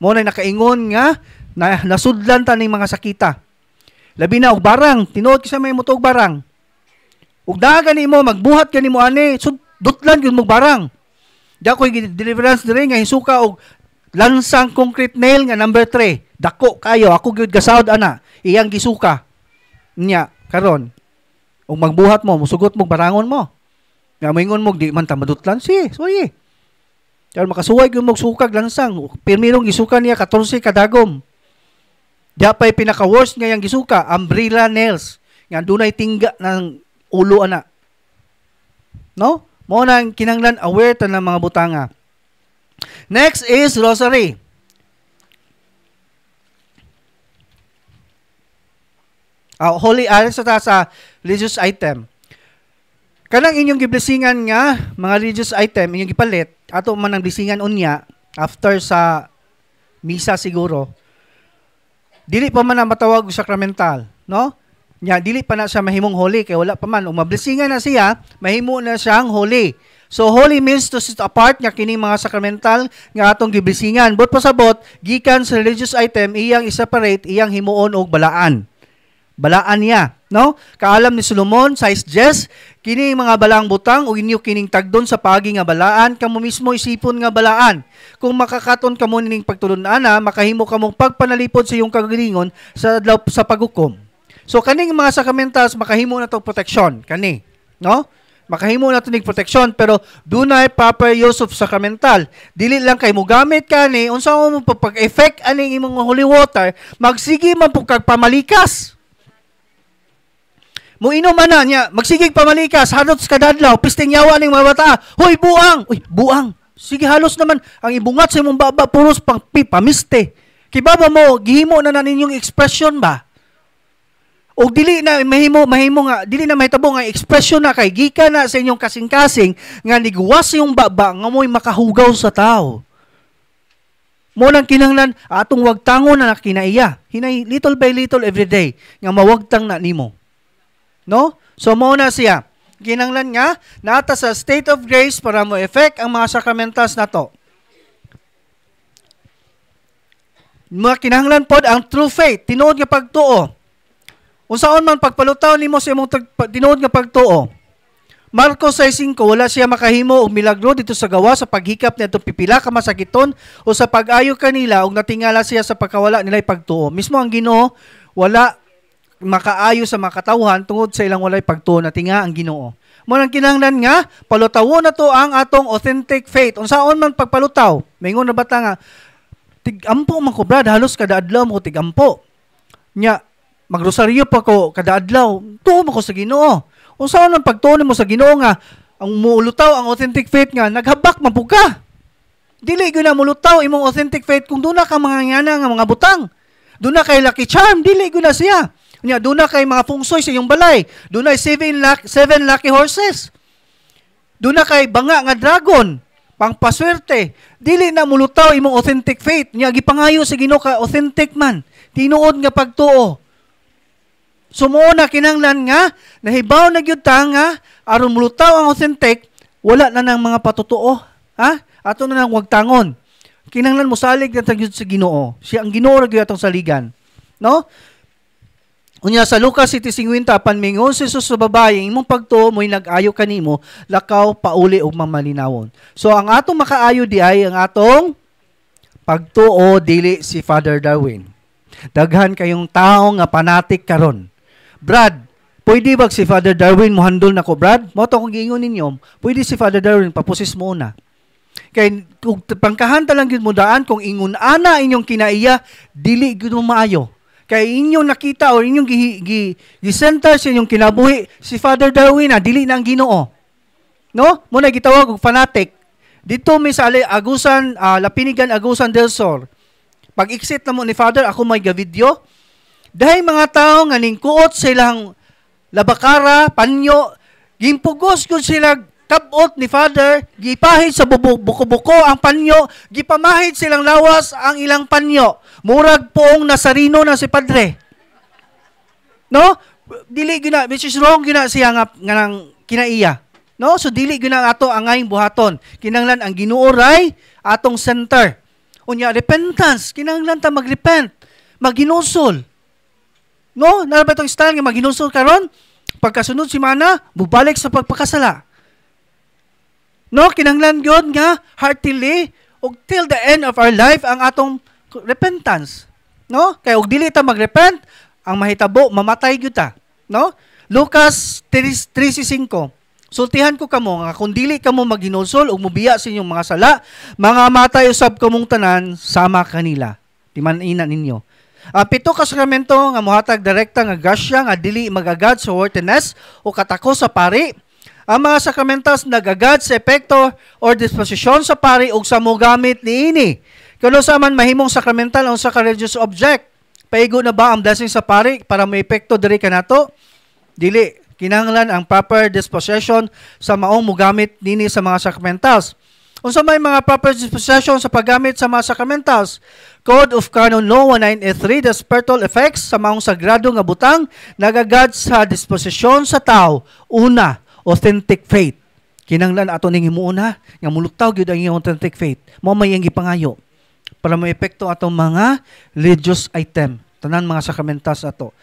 Mo na nakaingon nga nasudlan ta ning mga sakita. Labi na og barang, tinuod sa may mutog barang. Ug dagan nimo magbuhat kanimo ani, dutlan gyud mo barang. Di ako'y deliverance diri nga hisuka og lansang concrete nail nga number 3. Dako kayo, ako gyud gasawd ana. Iyang gisuka. Nya karon. Ug magbuhat mo, musugot mo barangon mo. Nga moingon mo di man ta madutlan si, sorry. Kaya makasuway gyud mo sukag lansang. Pirmirong gisuka niya 14 kadagom. Diya pa'y pinaka-worst nga yang gisuka, umbrella nails. Nga dunay tingga ng ulo ana. No? Mo nang kinahanglan aware ta ng mga butanga. Next is rosary. Holy sa religious item. Kanang inyong giblesingan nga mga religious item inyong gipalit ato man ang blisingan unya after sa misa siguro. Dili pa man na matawag og sacramental, no? Nya dili pa na siya mahimong holy kay wala pa man ug mablesingan na siya, mahimo na siyang holy. So holy means to set apart nga kining mga sacramental nga atong giblesingan. But pasabot gikan sa religious item iyang i-separate, iyang himuon og balaan. Balaan niya, no? Kaalam ni Solomon, 6:10, kini mga balaang butang o inyo kining tagdon sa pagi nga balaan, kamo mismo isipon nga balaan. Kung makakaton kamo ning pagtulon-ana, makahimo kamong pagpanalipod sa iyong kagalingon sa adlaw sa paghukom. So kaning mga sacramentals makahimo na to protection kani, no? Makahimo na to ning protection pero dunay proper use of sacramental. Dili lang kay mo gamit kani unsa mo pag-effect aning imong holy water, magsige man pug kag pamalikas. Mo inom man na niya, magsigig pamalikas, hanot sa kadadlaw, pisting yawa ning mga bata. Hoy, buang! Uy, buang! Sige, halos naman, ang ibungat sa imong baba, puros pang pamiste. Kibaba mo, gihimo na ninyong expression ba? O dili na mahimo nga, dili na mahitabo nga expression na kay gika na sa inyong kasing-kasing nga niguwas yung baba nga mo'y makahugaw sa tao. Mo nang kinahanglan atong wagtangon na kinaiya. Hinay little by little every day nga mawagtang na nimo. No? So, mauna siya. Kinanglan nga, nata sa state of grace para mo effect ang mga sacramentals na to. Mga kinahanglan pod ang true faith, tinuod nga pagtuo. Unsaon man pagpalutaw nimo sa imong tinuod nga pagtuo. Marcos 6:5, wala siya makahimo og milagro dito sa gawa sa paghikap nito pipila ka masakiton o sa pag-ayo kanila og natingala siya sa pagkawala nila'y pagtuo. Mismo ang Ginoo wala makaayo sa makatawhan tungod sa ilang walay pagtuo na tinga ang Ginoo. Mo nang kinahanglan nga palutawon na to ang atong authentic faith. Unsaon man pagpalutaw? Maingon na bata nga tigampo man ko brad, halos kada adlaw mo tigampo. Nya magrosaryo pa ko kada adlaw. Tuo mo ko sa Ginoo. Unsaon man pagtuo nimo sa Ginoo nga ang mulutaw ang authentic faith nga naghabak man pud ka. Dili gyud na mulutaw imong authentic faith kung duna ka mga ngana nga mga butang. Duna kay lucky charm, dili gyud na siya. Nya duna kay mga fungsoy sa iyong balay. Duna 7 lucky horses. Duna kay banga nga dragon, pangpaswerte. Dili na mulutaw imong authentic faith. Nya gipangayo sa Ginoo ka authentic man. Tinuod nga pagtuo. Sumuo na kinahanglan nga nahibaw na gyud ta nga aron mulutaw ang authentic, wala na nang mga patutuo. Ha? Ato na nang wagtangon. Kinahanglan mo salig na gyud sa Ginoo. Siya ang Ginoo ra gyud atong saligan. No? Unya sa Lucas 7:50 panmingon si Jesus sa babaye imong pagtuo mo'y nag-ayo kanimo lakaw pauli og mamalinawon. So ang atong makaayo di ay ang atong pagtuo dili si Father Darwin. Daghan kayong tao nga fanatic karon. Brad, pwede ba si Father Darwin mo handle nako Brad? Mo to kung giingon ninyo, pwede si Father Darwin papusis mo na. Kay kung pangkahanta lang gyud mo daan kung ingon ana inyong kinaiya dili gyud mo maayo. Kay inyong nakita o inyong gi-center sa inyong kinabuhi, si Father Darwin na, dili na ang Ginoo. No? Muna gitawag og fanatic. Dito may sa Agusan, Lapinigan Agusan del Sur. Pag-exit na mo ni Father, ako may video. Dahil mga tao nga ningkuot silang labakara, panyo, gimpugos ko sila kabot ni Father, gipahid sa buko-buko ang panyo, gipamahid silang lawas ang ilang panyo. Murag poong Nasarino na si Padre. No? Dili gina, which is wrong gina siya nga nang kinaiya. No? So dili gina ato angayng buhaton. Kinahanglan ang Ginoo ray atong center. Unya repentance, kinahanglan ta magrepent, maghinusol. No? Nara ba itong style nga maghinusol karon? Pagkasunod si mana, bubalik sa pagpakasala. No, kinahanglan gyud nga heartily ug till the end of our life ang atong repentance. No? Kay og dili ta magrepent, ang mahitabo mamatay gyud ta. No? Lucas 3:5. Sultihan ko kamo nga kung dili kamo maghinulsol ug mobiya sa inyong mga sala, mga matay usab kamong tanan sama kanila. Timan-ina ninyo. Pito ka sakramento nga mohatag direkta nga grasya nga dili magagad sa worthiness o katako sa pari. Ang mga sakramentals nagagad sa epekto or disposisyon sa pari ug sa mogamit niini. Kuno sa man mahimong sakramental o sa religious object. Paigo na ba ang blessing sa pari para may epekto diri kanato? Dili. Kinahanglan ang proper disposition sa maong mogamit nini sa mga sakramentals. Unsa may mga proper disposition sa paggamit sa mga sakramentals? Code of Canon Law 1983, the spiritual effects sa maong sagrado nga butang nagagad sa disposisyon sa tao. Una, authentic faith. Kinahanglan ato ning himuuna nga mulutaw gyud ang iyong authentic faith. Mao may iyang gipangayo para may epekto atong mga religious item. Tanan mga sakramentals ato.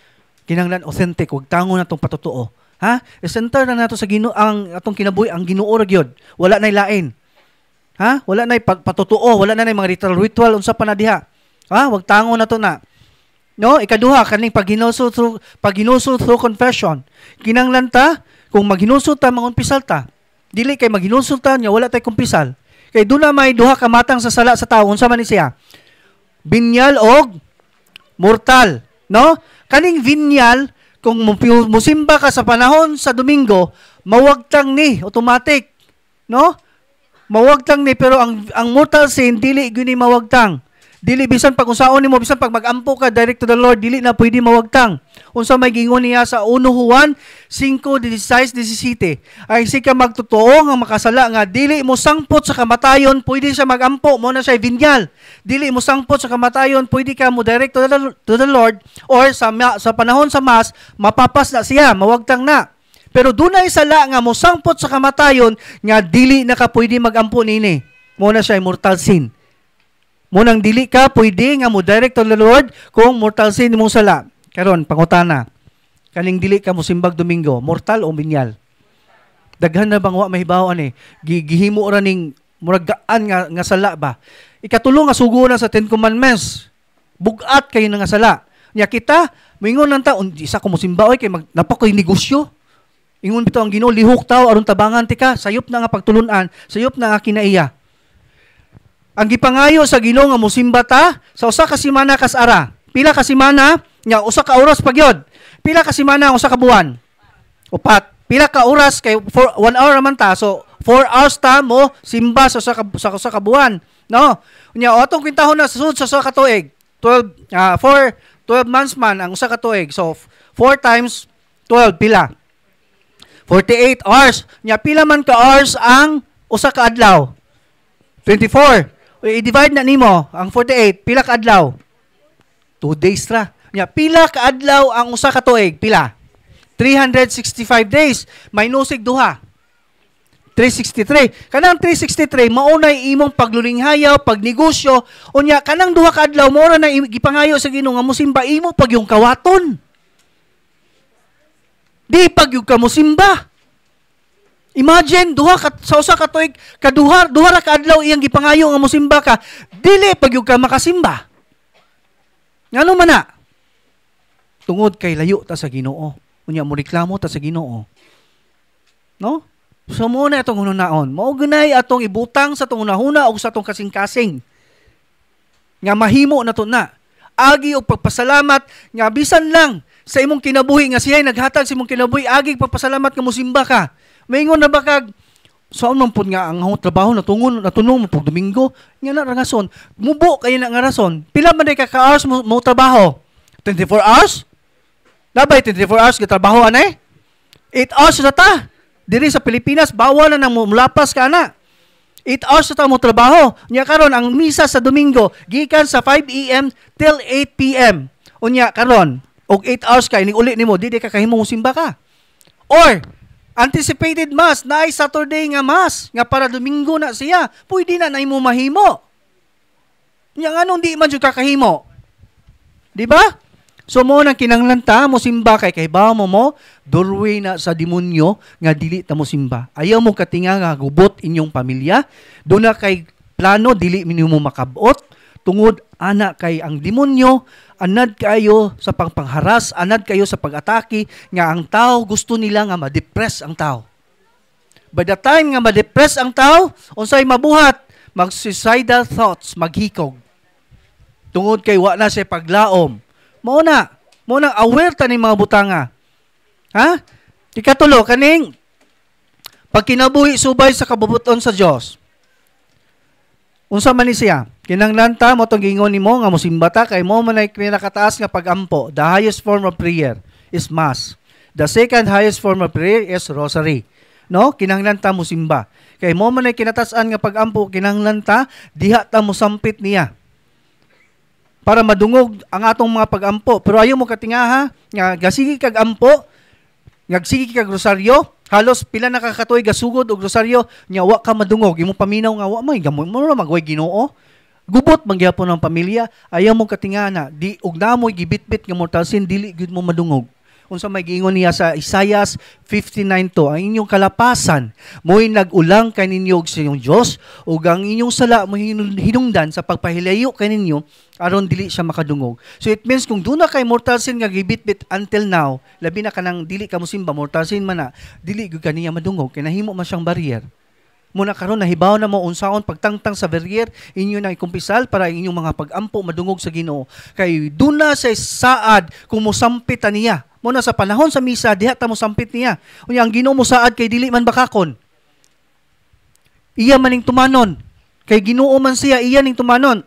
Kinahanglan authentic, wag tangon atong patutuo. Ha? I-center na nato sa Ginoo ang atong kinabuhi, ang Ginoo ra gyud. Wala nay lain. Ha? Wala nay patutuo, wala na nay mga ritual unsa pa na diha. Ha? Wag tangon nato na. No, ikaduha kaning paghinusol through confession. Kinahanglan ta kung maghinusol ta mangunpisal ta. Dili kay maghinusol ta nya wala tay kumpisal. Kay duna may duha ka matang sa sala sa tawo unsa man ni siya? Binyal og mortal, no? Kaning binyal kung musimba ka sa panahon sa Domingo, mawagtang ni automatic, no? Mawagtang ni pero ang mortal sin dili gyud ni mawagtang. Dili bisan pag unsaon nimo bisan pag magampo ka direct to the Lord dili na pwede mawagtang. Unsa may gingon niya sa 1 Juan 5:16-17 ay sika magtotoo nga makasala nga dili mo sangpot sa kamatayon pwede siya magampo mo na siya binyal. Dili mo sangpot sa kamatayon pwede ka mo direct to the Lord or sa panahon sa mas mapapas na siya mawagtang na. Pero dunay sala nga mo sangpot sa kamatayon nga dili na ka pwede magampo nini. Mo na siya mortal sin. Munang dili ka pwede nga mo direct to the Lord kung mortal sin imong sala. Karon pangutana. Kaning dili ka mo simbag Domingo, mortal o binyal? Daghan na bang wa mahibaw ani? Gihimo ra ning muragaan nga sala ba? Ikatulo nga sugo na sa 10 commandments. Bugat kayo nga sala. Nya kita moingon lang ta isa ko mo simba oy kay napakoy negosyo. Ingon bitaw ang Ginoo lihok taw aron tabangan ti ka, sayop na nga pagtulunan, sayop na nga kinaiya. Ang gipangayo sa Ginoo nga mosimba ta sa usa ka semana kas ara. Pila ka semana? Nya usa ka oras pagyod. Pila ka semana usa ka buwan? 4. Pila ka oras kay 1 hour man ta. So 4 hours ta mo simba sa usa ka buwan, no? Nya atong kwintahon na susud sa usa ka tuig. 12 months man ang usa ka tuig. So 4 times 12 pila? 48 hours. Nya pila man ka hours ang usa ka adlaw? 24. I-divide na nimo ang 48, pila ka adlaw? 2 days ra. Nya pila ka adlaw ang usa ka tuig? Pila? 365 days. Minusig duha. 363. Kanang 363 maunay imong paglulinghayaw, pagnegosyo, unya kanang duha ka adlaw mo ra na gipangayo sa Ginoo nga mosimba imo pag yung kawaton. Di pag yung ka mosimba. Imagine duha ka sa usa ka tuig duha ra ka adlaw iyang gipangayo nga mosimba ka, dili pag yung ka makasimba. Ngano man na? Tungod kay layo ta sa Ginoo. Unya mo reklamo ta sa Ginoo. No? So mo na itong hunaon. Mao gunay atong ibutang sa tong hunahuna o sa tong kasing-kasing. Nga mahimo na to na. Agi og pagpasalamat nga bisan lang sa imong kinabuhi nga siya'y naghatag sa imong kinabuhi, agi pagpasalamat nga mosimba ka. Maingon na ba kag saan man pud nga ang trabaho natunong mo pag Domingo nga na rason. Mubo kayo na nga rason. Pila man day ka hours mo trabaho? 24 hours? Dabay 24 hours ka trabaho anay? 8 hours na ta. Diri sa Pilipinas bawal na nang mulapas ka na. 8 hours na ta mo trabaho. Nya karon ang misa sa Domingo gikan sa 5 AM till 8 PM. Unya karon og 8 hours ka ining uli nimo dili ka kahimo simba ka. Or anticipated mass, na ay Saturday nga mass, nga para Domingo na siya, pwede na imo mahimo. Yang anong di man jud kakahimo? Di ba? So mo nang kinahanglan ta mo simba kay bawo mo doorway na sa demonyo nga dili ta mo simba. Ayaw mo katinga nga gubot inyong pamilya, do na kay plano dili minimo makabot tungod ana kay ang demonyo anad kayo sa pangpangharas, anad kayo sa pag-atake nga ang tao gusto nila nga ma-depress ang tao. By the time nga ma-depress ang tao, unsay mabuhat, mag-suicidal thoughts, maghikog. Tungod kay wa na siya paglaom. Mao na aware ta ni mga butanga. Ha? Ikatulo kaning Pag kinabuhi subay sa kabubuton sa Dios. Unsa man ni siya? Kinahanglan ta mo tong gingon nimo nga mosimbata kay mo man ay pinakataas nga pagampo. The highest form of prayer is mass. The second highest form of prayer is rosary. No? Kinahanglan ta mo simba. Kay mo man ay kinatasan nga pagampo, kinahanglan ta diha ta mo sampit niya. Para madungog ang atong mga pagampo. Pero ayo mo katingaha nga gasigi kag ampo, ngagsigi kag rosaryo, halos pila nakakatuig gasugod og rosaryo, nya wa ka madungog, imo paminaw nga wa may gamon mo ra magway Ginoo. Gubot man gyapon ang pamilya, ayaw mo katingana, di og namoy gibitbit nga mortal sin dili gyud mo madungog. Unsa may giingon niya sa Isaiah 59:2, ang inyong kalapasan mo'y nag-ulang kaninyo sa inyong Diyos, ug ang inyong sala mo hinungdan sa pagpahilayo kaninyo aron dili siya makadungog. So it means kung duna kay mortal sin nga gibitbit until now, labi na kanang dili ka mosimba mortal sin man na, dili gyud kaniya madungog kay nahimo man siyang barrier. Muna karon nahibaw na mo unsaon pagtangtang sa barrier inyo na ikumpisal para inyong mga pagampo madungog sa Ginoo. Kay duna sa saad kung mosampit niya. Muna sa panahon sa misa diha ta mosampit niya. Unya ang Ginoo mo saad kay dili man bakakon. Iya maning tumanon. Kay Ginoo man siya iya ning tumanon.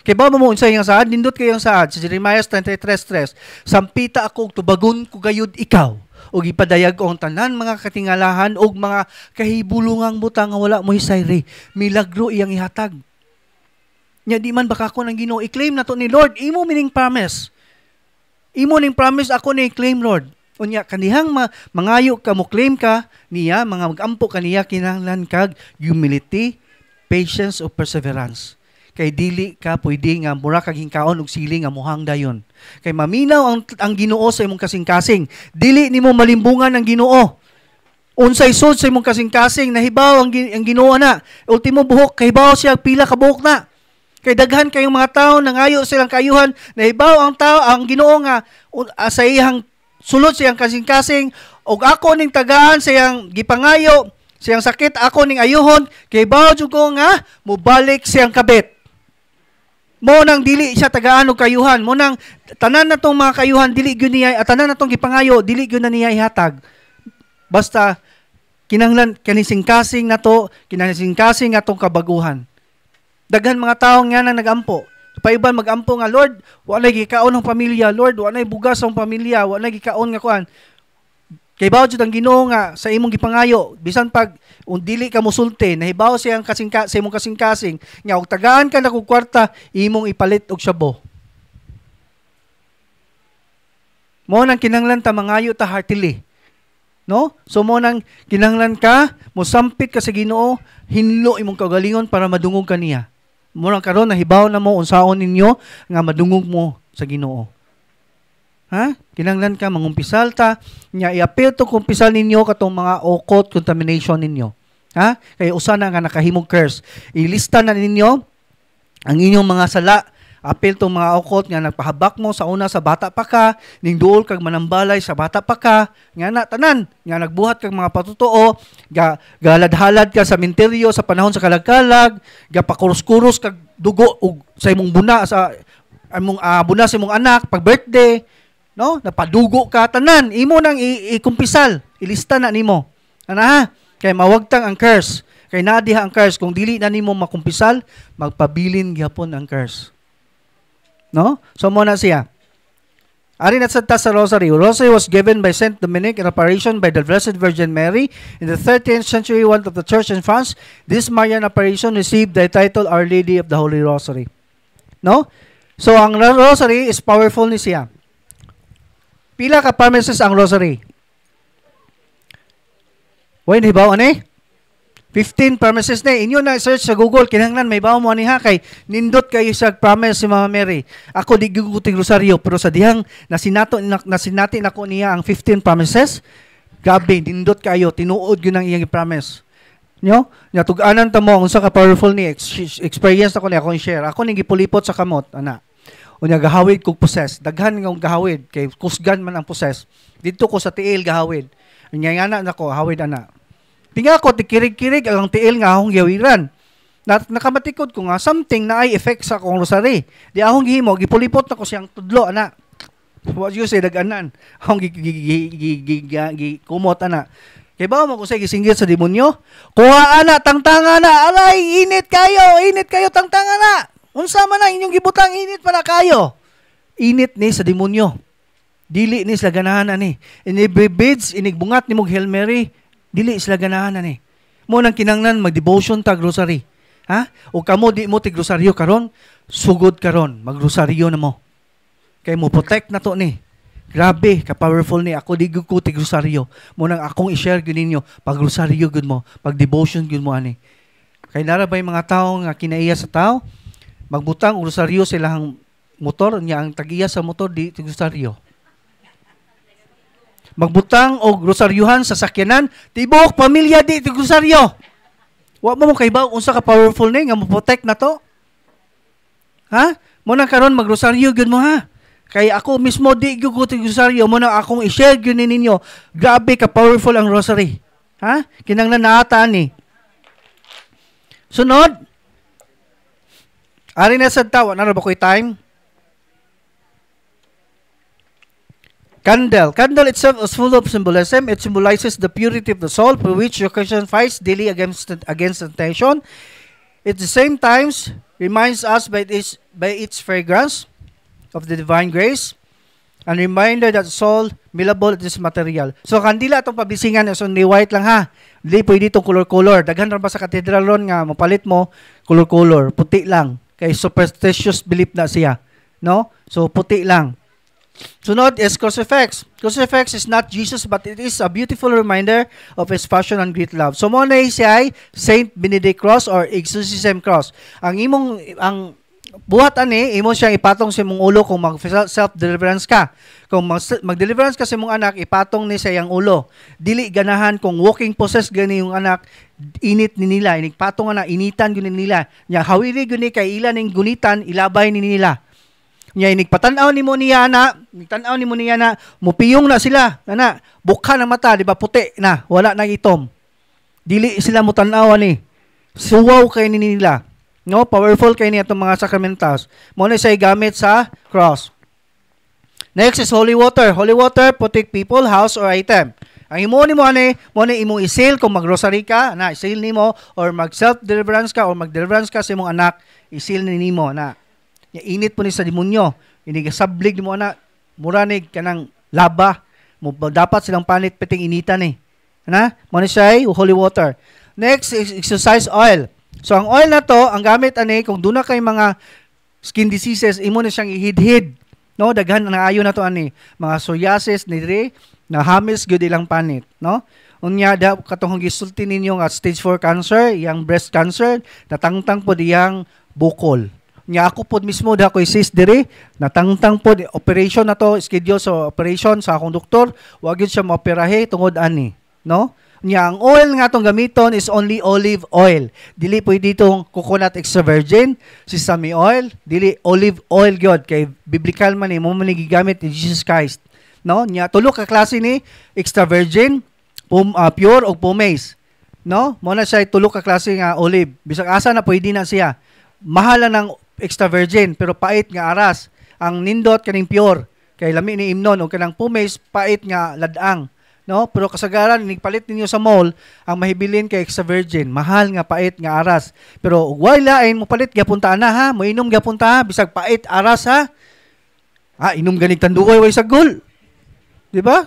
Kay ba mo unsa iyang saad nindot kay iyang saad sa Jeremiah 23:3. Sampita ako ug tubagon ko gayud ikaw. O ipadayag ang tanan mga katingalahan o mga kahibulungang butang nga wala mo hisayri. Milagro iyang ihatag. Nya di man baka ako ng Ginoo i-claim na to ni Lord. Imo mining promise. Imo ning promise ako ni i-claim Lord. Unya kanihang mangayo ka mo claim ka niya, mga magampo kaniya kinahanglan kag humility, patience o perseverance. Kay dili ka pwede nga mura kag hingkaon og sili nga mohang dayon. Kay maminaw ang Ginoo sa imong kasing-kasing. Dili nimo malimbungan ang Ginoo. Unsay sud sa imong kasing-kasing nahibaw ang Ginoo na. Ultimo buhok kahibaw siya pila ka buhok na. Kay daghan kayong mga tawo nangayo silang kayuhan, nahibaw ang Ginoo nga sa iyang sulod siyang kasing-kasing og ako ning tagaan sa iyang gipangayo, siyang sakit ako ning ayuhon, kay bawo jud ko nga mobalik siyang kabit. Mo nang dili siya tagaan og kayuhan, mo nang tanan natong mga kayuhan dili gyud niya, at tanan natong gipangayo dili gyud na niya ihatag. Basta kinahanglan kanising-kasing nato, kinahanglan atong kabaguhan. Daghan mga tawo nga nang nagampo. Paiban magampo nga Lord, wa na gikaon ang pamilya, Lord, wa na bugas ang pamilya, wa na gikaon nga kuan. Kay bawo jud ang Ginoo nga sa imong gipangayo, bisan pag dili ka mosulti, nahibaw siyang sa imong kasing-kasing, nga og tagaan ka na kog kwarta, imong ipalit og syabo. Mo nang kinahanglan ta mangayo ta heartily. No? So mo nang kinahanglan ka, mosampit ka sa Ginoo, hinlo imong kaugalingon para madungog ka niya. Mo nang karon nahibaw na mo unsaon ninyo nga madungog mo sa Ginoo. Ha? Kinahanglan ka mangumpisal ta, nya i-appeal to kumpisal ninyo katong mga occult contamination ninyo. Ha? Kay usa na nga nakahimong curse. Ilista na ninyo ang inyong mga sala. Appeal tong mga occult nga nagpahabak mo sa una sa bata pa ka, ning duol kag manambalay sa bata pa ka, nga na tanan, nga nagbuhat kag mga patutuo, galadhalad ka sa minteryo sa panahon sa kalagkalag, pakurus-kurus kag dugo ug sa imong buna sa buna sa imong anak pag birthday, no? Napadugo ka tanan, imo nang ikumpisal, ilista na nimo. Ana ha? Kay mawagtang ang curse. Kay nadiha ang curse kung dili na nimo makumpisal, magpabilin gyapon ang curse. No? So muna siya. Ari na sa Rosary. Rosary was given by Saint Dominic in apparition by the Blessed Virgin Mary in the 13th century one of the Church in France. This Marian apparition received the title Our Lady of the Holy Rosary. No? So ang Rosary is powerful ni siya. Pila ka promises ang Rosary? When hibaw ani? 15 promises na. Inyo na search sa Google, kinahanglan may bawo mo ani ha kay nindot kayo sa promise si Mama Mary. Ako di giguting rosaryo pero sa dihang nasinati nako niya ang 15 promises. Gabi nindot kayo tinuod gyud ang iyang promise. Nyo? Natug-anan ta mo unsa ka powerful ni experience ako ni akong share. Ako ning gipulipot sa kamot ana. Unya gahawid kog possess. Daghan nga gahawid kay kusgan man ang possess. Dito ko sa tiil gahawid. Unya ana nako hawid ana. Tinga ko tikirig-kirig ang tiil nga akong giawiran. Nakamatikod ko nga something na ay effect sa akong rosary. Di akong gihimo gipulipot na ko siyang tudlo ana. What you say daganan. Akong kumot ana. Kay ba mo kusay gisinggit sa demonyo? Kuha ana, tangtanga na. Alay, init kayo, tangtanga na. Unsa man ang inyong gibutang, init pa na kayo. Init ni sa demonyo. Dili ni sila ganahan ani. Inibibids, inigbungat ni mong Hail Mary, dili sila ganahan ani. Mo nang kinangnan mag-devotion ta grocery. Ha? O kamo di mo ti grosaryo karon, sugod karon, mag-grosaryo na mo. Kay mo protect na to ni. Grabe, ka-powerful ni. Ako di ko ti grosaryo. Mo nang akong i-share gyud ninyo, pag-grosaryo gyud mo, pag-devotion gyud mo ani. Kay nara ba yung mga tao nga kinaiya sa tao, magbutang og grosaryo silang motor niya ang tagiya sa motor di ti grosaryo. Magbutang og grosaryuhan sa sakyanan, tibuok pamilya di ti grosaryo. Wa mo kay ba unsa ka powerful ni nga mo protect na to? Ha? Mo nang karon mag-grosaryo gyud mo ha. Kay ako mismo di gyud ko ti grosaryo, mo nang akong i-share gyud ninyo. Grabe ka powerful ang rosary. Ha? Kinanglan naata ni. Sunod. Ari na sad tawo, na ba koy time? Candle. Candle itself is full of symbolism. It symbolizes the purity of the soul for which your Christian fights daily against temptation. At the same time, reminds us by its fragrance of the divine grace and reminder that soul malleable is material. So, kandila itong pabisingan is only white lang ha. Hindi pwede itong color-color. Daghan rin ba sa cathedral ron nga, mapalit mo, color-color. Puti lang. Kay superstitious belief na siya. No? So, puti lang. Sunod is crucifix. Crucifix is not Jesus, but it is a beautiful reminder of His passion and great love. So, muna siya ay Saint Benedict Cross or Exorcism Cross. Ang buhat ani, imo siyang ipatong sa imong ulo kung mag-self-deliverance ka. Kung mag-deliverance ka sa imong anak, ipatong ni sa iyang ulo. Dili ganahan kung walking possessed gani yung anak, init ni nila. Inigpatong na, initan gani nila. Nya hawiri gani kay ilan ning gunitan, ilabay ni nila. Nya inigpatanaw nimo niya na, nigtanaw nimo niya na, mupiyong na sila. Ana, bukha ng mata, di ba puti na, wala nang itom. Dili sila mo tanaw ani. Suwaw kay ni nila. No, powerful kay niya itong mga sacramentals. Mo na siya gamit sa cross. Next is holy water. Holy water protect people, house or item. Ang imo nimo ani, mo na imong isil kung mag-rosary ka, na isil nimo or mag-self-deliverance ka or mag-deliverance ka sa imong anak, isil nimo na. Init po ni sa demonyo. Inigasablig mo na, muranig ka ng laba. Dapat silang panit piting initan eh. Na? Mo na siya holy water. Next is exercise oil. So, ang oil na to, ang gamit ani, kung doon na kay mga skin diseases, imo na siyang ihid-hid. No? Daghan na ayo na to ani. Mga psoriasis, nidre, na hamis, good ilang panit. No? Unya, katong gisulti ninyo nga stage 4 cancer, yang breast cancer, natangtang po diyang bukol. Nya ako po mismo da ko sis dire, natangtang po operation na to, schedule sa operation sa akong doktor, wag yun siya maoperahe tungod ani. No? Nya ang oil nga tong gamiton is only olive oil. Dili pwede itong coconut extra virgin, sesame oil, dili olive oil gyud kay biblical man ni mo man gigamit ni Jesus Christ. No? Nya tulo ka klase ni extra virgin, pure o pomace. No? Mo na siya tulo ka klase nga olive. Bisag asa na pwede na siya. Mahal ng extra virgin pero pait nga aras. Ang nindot kaning pure kay lami ni imnon o kanang pomace pait nga ladang. No? Pero kasagaran, nigpalit ninyo sa mall, ang mahibilin kay extra virgin, mahal nga pait nga aras. Pero wala ay mo palit gapunta na ha, mo inom gapunta ha, bisag pait aras ha. Inom ganig tanduoy way sagol. Di ba?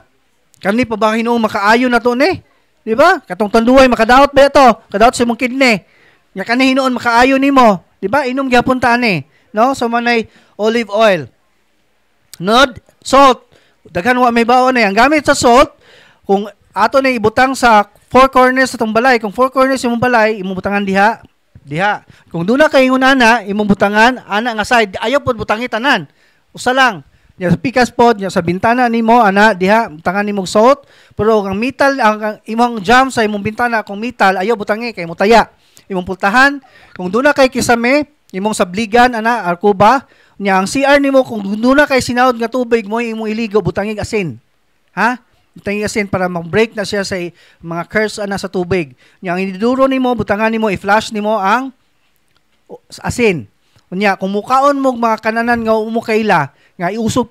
Kani pa ba hinuong makaayo na to ni? Di ba? Katong tanduoy makadaot ba ito? Kadaot sa imong kidney. Nya kani hinuon makaayo nimo. Di ba? Inom gapunta ni. No? So manay olive oil. Nod, salt. Daghan wa may baon ni. Ang gamit sa salt, kung ato na ibutang sa four corners sa itong balay, kung four corners yung balay, imong butangan diha. Kung doon na kayo na, imong butangan, ana nga side, ayaw po butangi tanan. Usa lang. Sa pikas po, sa bintana nimo, ana, diha, butangan nimong salt. Pero ang metal, ang imong jam sa imong bintana, kung metal, ayaw butangi, kay mutaya. Imong pultahan. Kung doon na kay kisame, imong sabligan, ana, arkuba, niya, ang CR nimo, kung doon na kay sinawad nga tubig mo, imong iligo, butangig asin. Ha? Butangig asin para mag-break na siya sa mga curse na sa tubig. Yang iniduro nimo, butangan nimo, i-flash nimo ang asin. Unya, kung mukaon mo mga kananan nga umukaila, nga iusog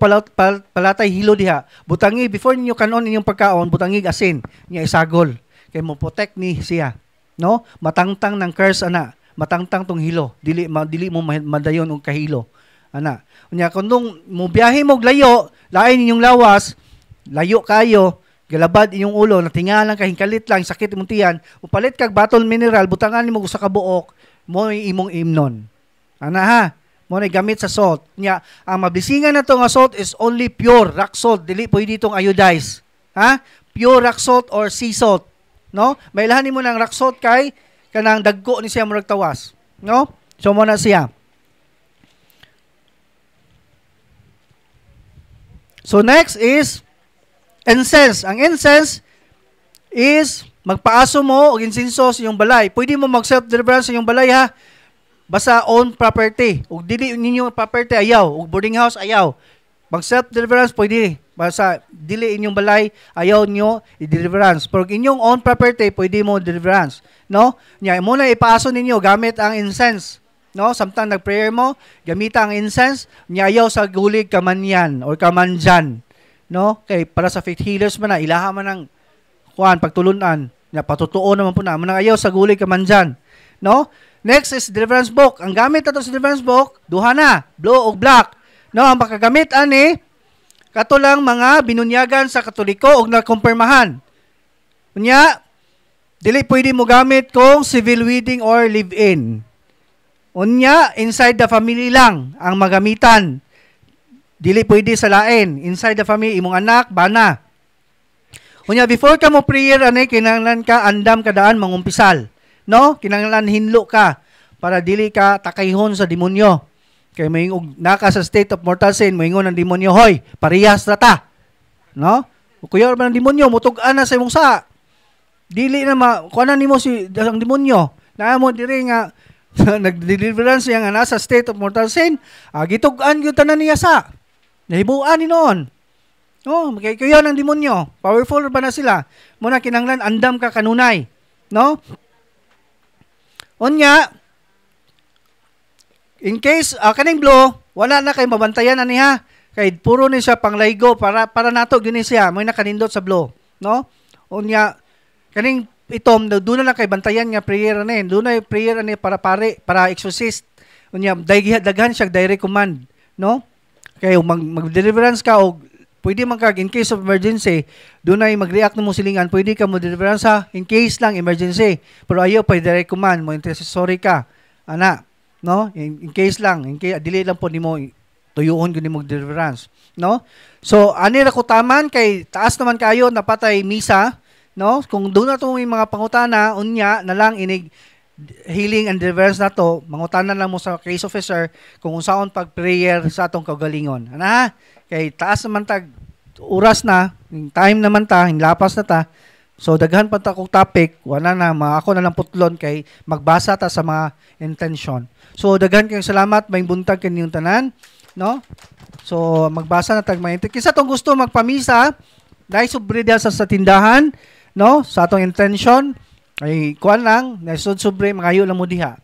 palatay hilo diha, butangi before ninyo kanon inyong pagkaon, butangig asin, nya isagol. kay mo protect ni siya, no? Matangtang ng curse ana, matangtang tong hilo, dili mo madayon og kahilo ana. Unya kun mo biyahe mo layo, lain inyong lawas, layo kayo, galabad inyong ulo, natingalan ka, hingkalit lang, sakit imong tiyan, upalit kag batol mineral, butangan nimo sa kabuok, mo imong imnon. Ana ha, mo na gamit sa salt. Nya, ang mabisingan na to nga salt is only pure rock salt, dili pwede itong iodized. Ha? Pure rock salt or sea salt, no? Mailahan nimo ng rock salt kay kanang dagko ni siya murag tawas, no? So mo na siya. So next is incense. Ang incense is magpaaso mo og insinso sa iyong balay. Pwede mo mag-self-deliverance sa iyong balay ha. Basta own property. Ug dili ninyo property ayaw, ug boarding house ayaw. Mag-self-deliverance pwede. Basta dili inyong balay ayaw nyo i-deliverance. Pero inyong own property pwede mo deliverance, no? Nya mo na ipaaso ninyo gamit ang incense. No, samtang nag-prayer mo, gamita ang incense, nyayaw sa gulig kamanyan or kamanjan. No? Kay para sa faith healers man na ilaha man ng pagtulunan. Ya patutuo naman po na ayaw sa gulig kamanjan. No? Next is deliverance book. Ang gamit nato sa deliverance book, duha na, blue o black. No, ang makagamit ani katulang mga binunyagan sa Katoliko ug nakumpirmahan. Unya, dili pwede mo gamit kung civil wedding or live-in. Unya, inside the family lang ang magamitan. Dili pwede sa lain. Inside the family, imong anak, bana. Unya, before ka mo prayer, kinahanglan ka, andam kadaan, mangumpisal. No? Kinahanglan hinlo ka para dili ka takayhon sa demonyo. Kaya may naka sa state of mortal sin, moingon ng demonyo, hoy, parehas na ta. No? Kuya man ng demonyo, mutug-an na sa imong sa. Dili na kuanan nimo si ang demonyo. Naamo diri nga nag-deliverance siya nga nasa state of mortal sin, gitug-an gyud tanan niya sa. Nahibuan ni noon. No, kaya ng demonyo. Powerful ba na sila? Muna kinanglan andam ka kanunay. No? Unya, in case kaning blue, wala na kay mabantayan ani ha. Kay puro ni siya panglaygo para nato gyud ni siya, may nakanindot sa blue, no? Unya, kaning itom doon na lang kay bantayan nga prayer ani. Doon na prayer ani para exorcist. Unya daghan siya direct command, no? Kay mag-deliverance ka og pwede man kag in case of emergency, doon ay mag-react mo silingan, pwede ka mo deliverance ha in case lang emergency. Pero ayaw pa direct command mo sorry ka. Ana, no? In case lang, in case dili lang po nimo tuyuon gyud nimo deliverance, no? So ani ra ko taman kay taas naman kayo napatay misa. No, kung doon na itong mga pangutana, unya na lang inig healing and deliverance na to, mangutana lang mo sa case officer kung unsaon pag-prayer sa atong kagalingon. Ana, kay taas naman tag oras na, time naman ta, lapas na ta. So daghan pa ta kong topic, wala na, ako na lang putlon kay magbasa ta sa mga intention. So daghan kayong salamat, may buntag kaninyong tanan, no? So magbasa na tag mga kisa tong gusto magpamisa, dahil sobre diya sa tindahan, no, sa atong intention ay kuan lang, nasud sobre magayo lang mo diha.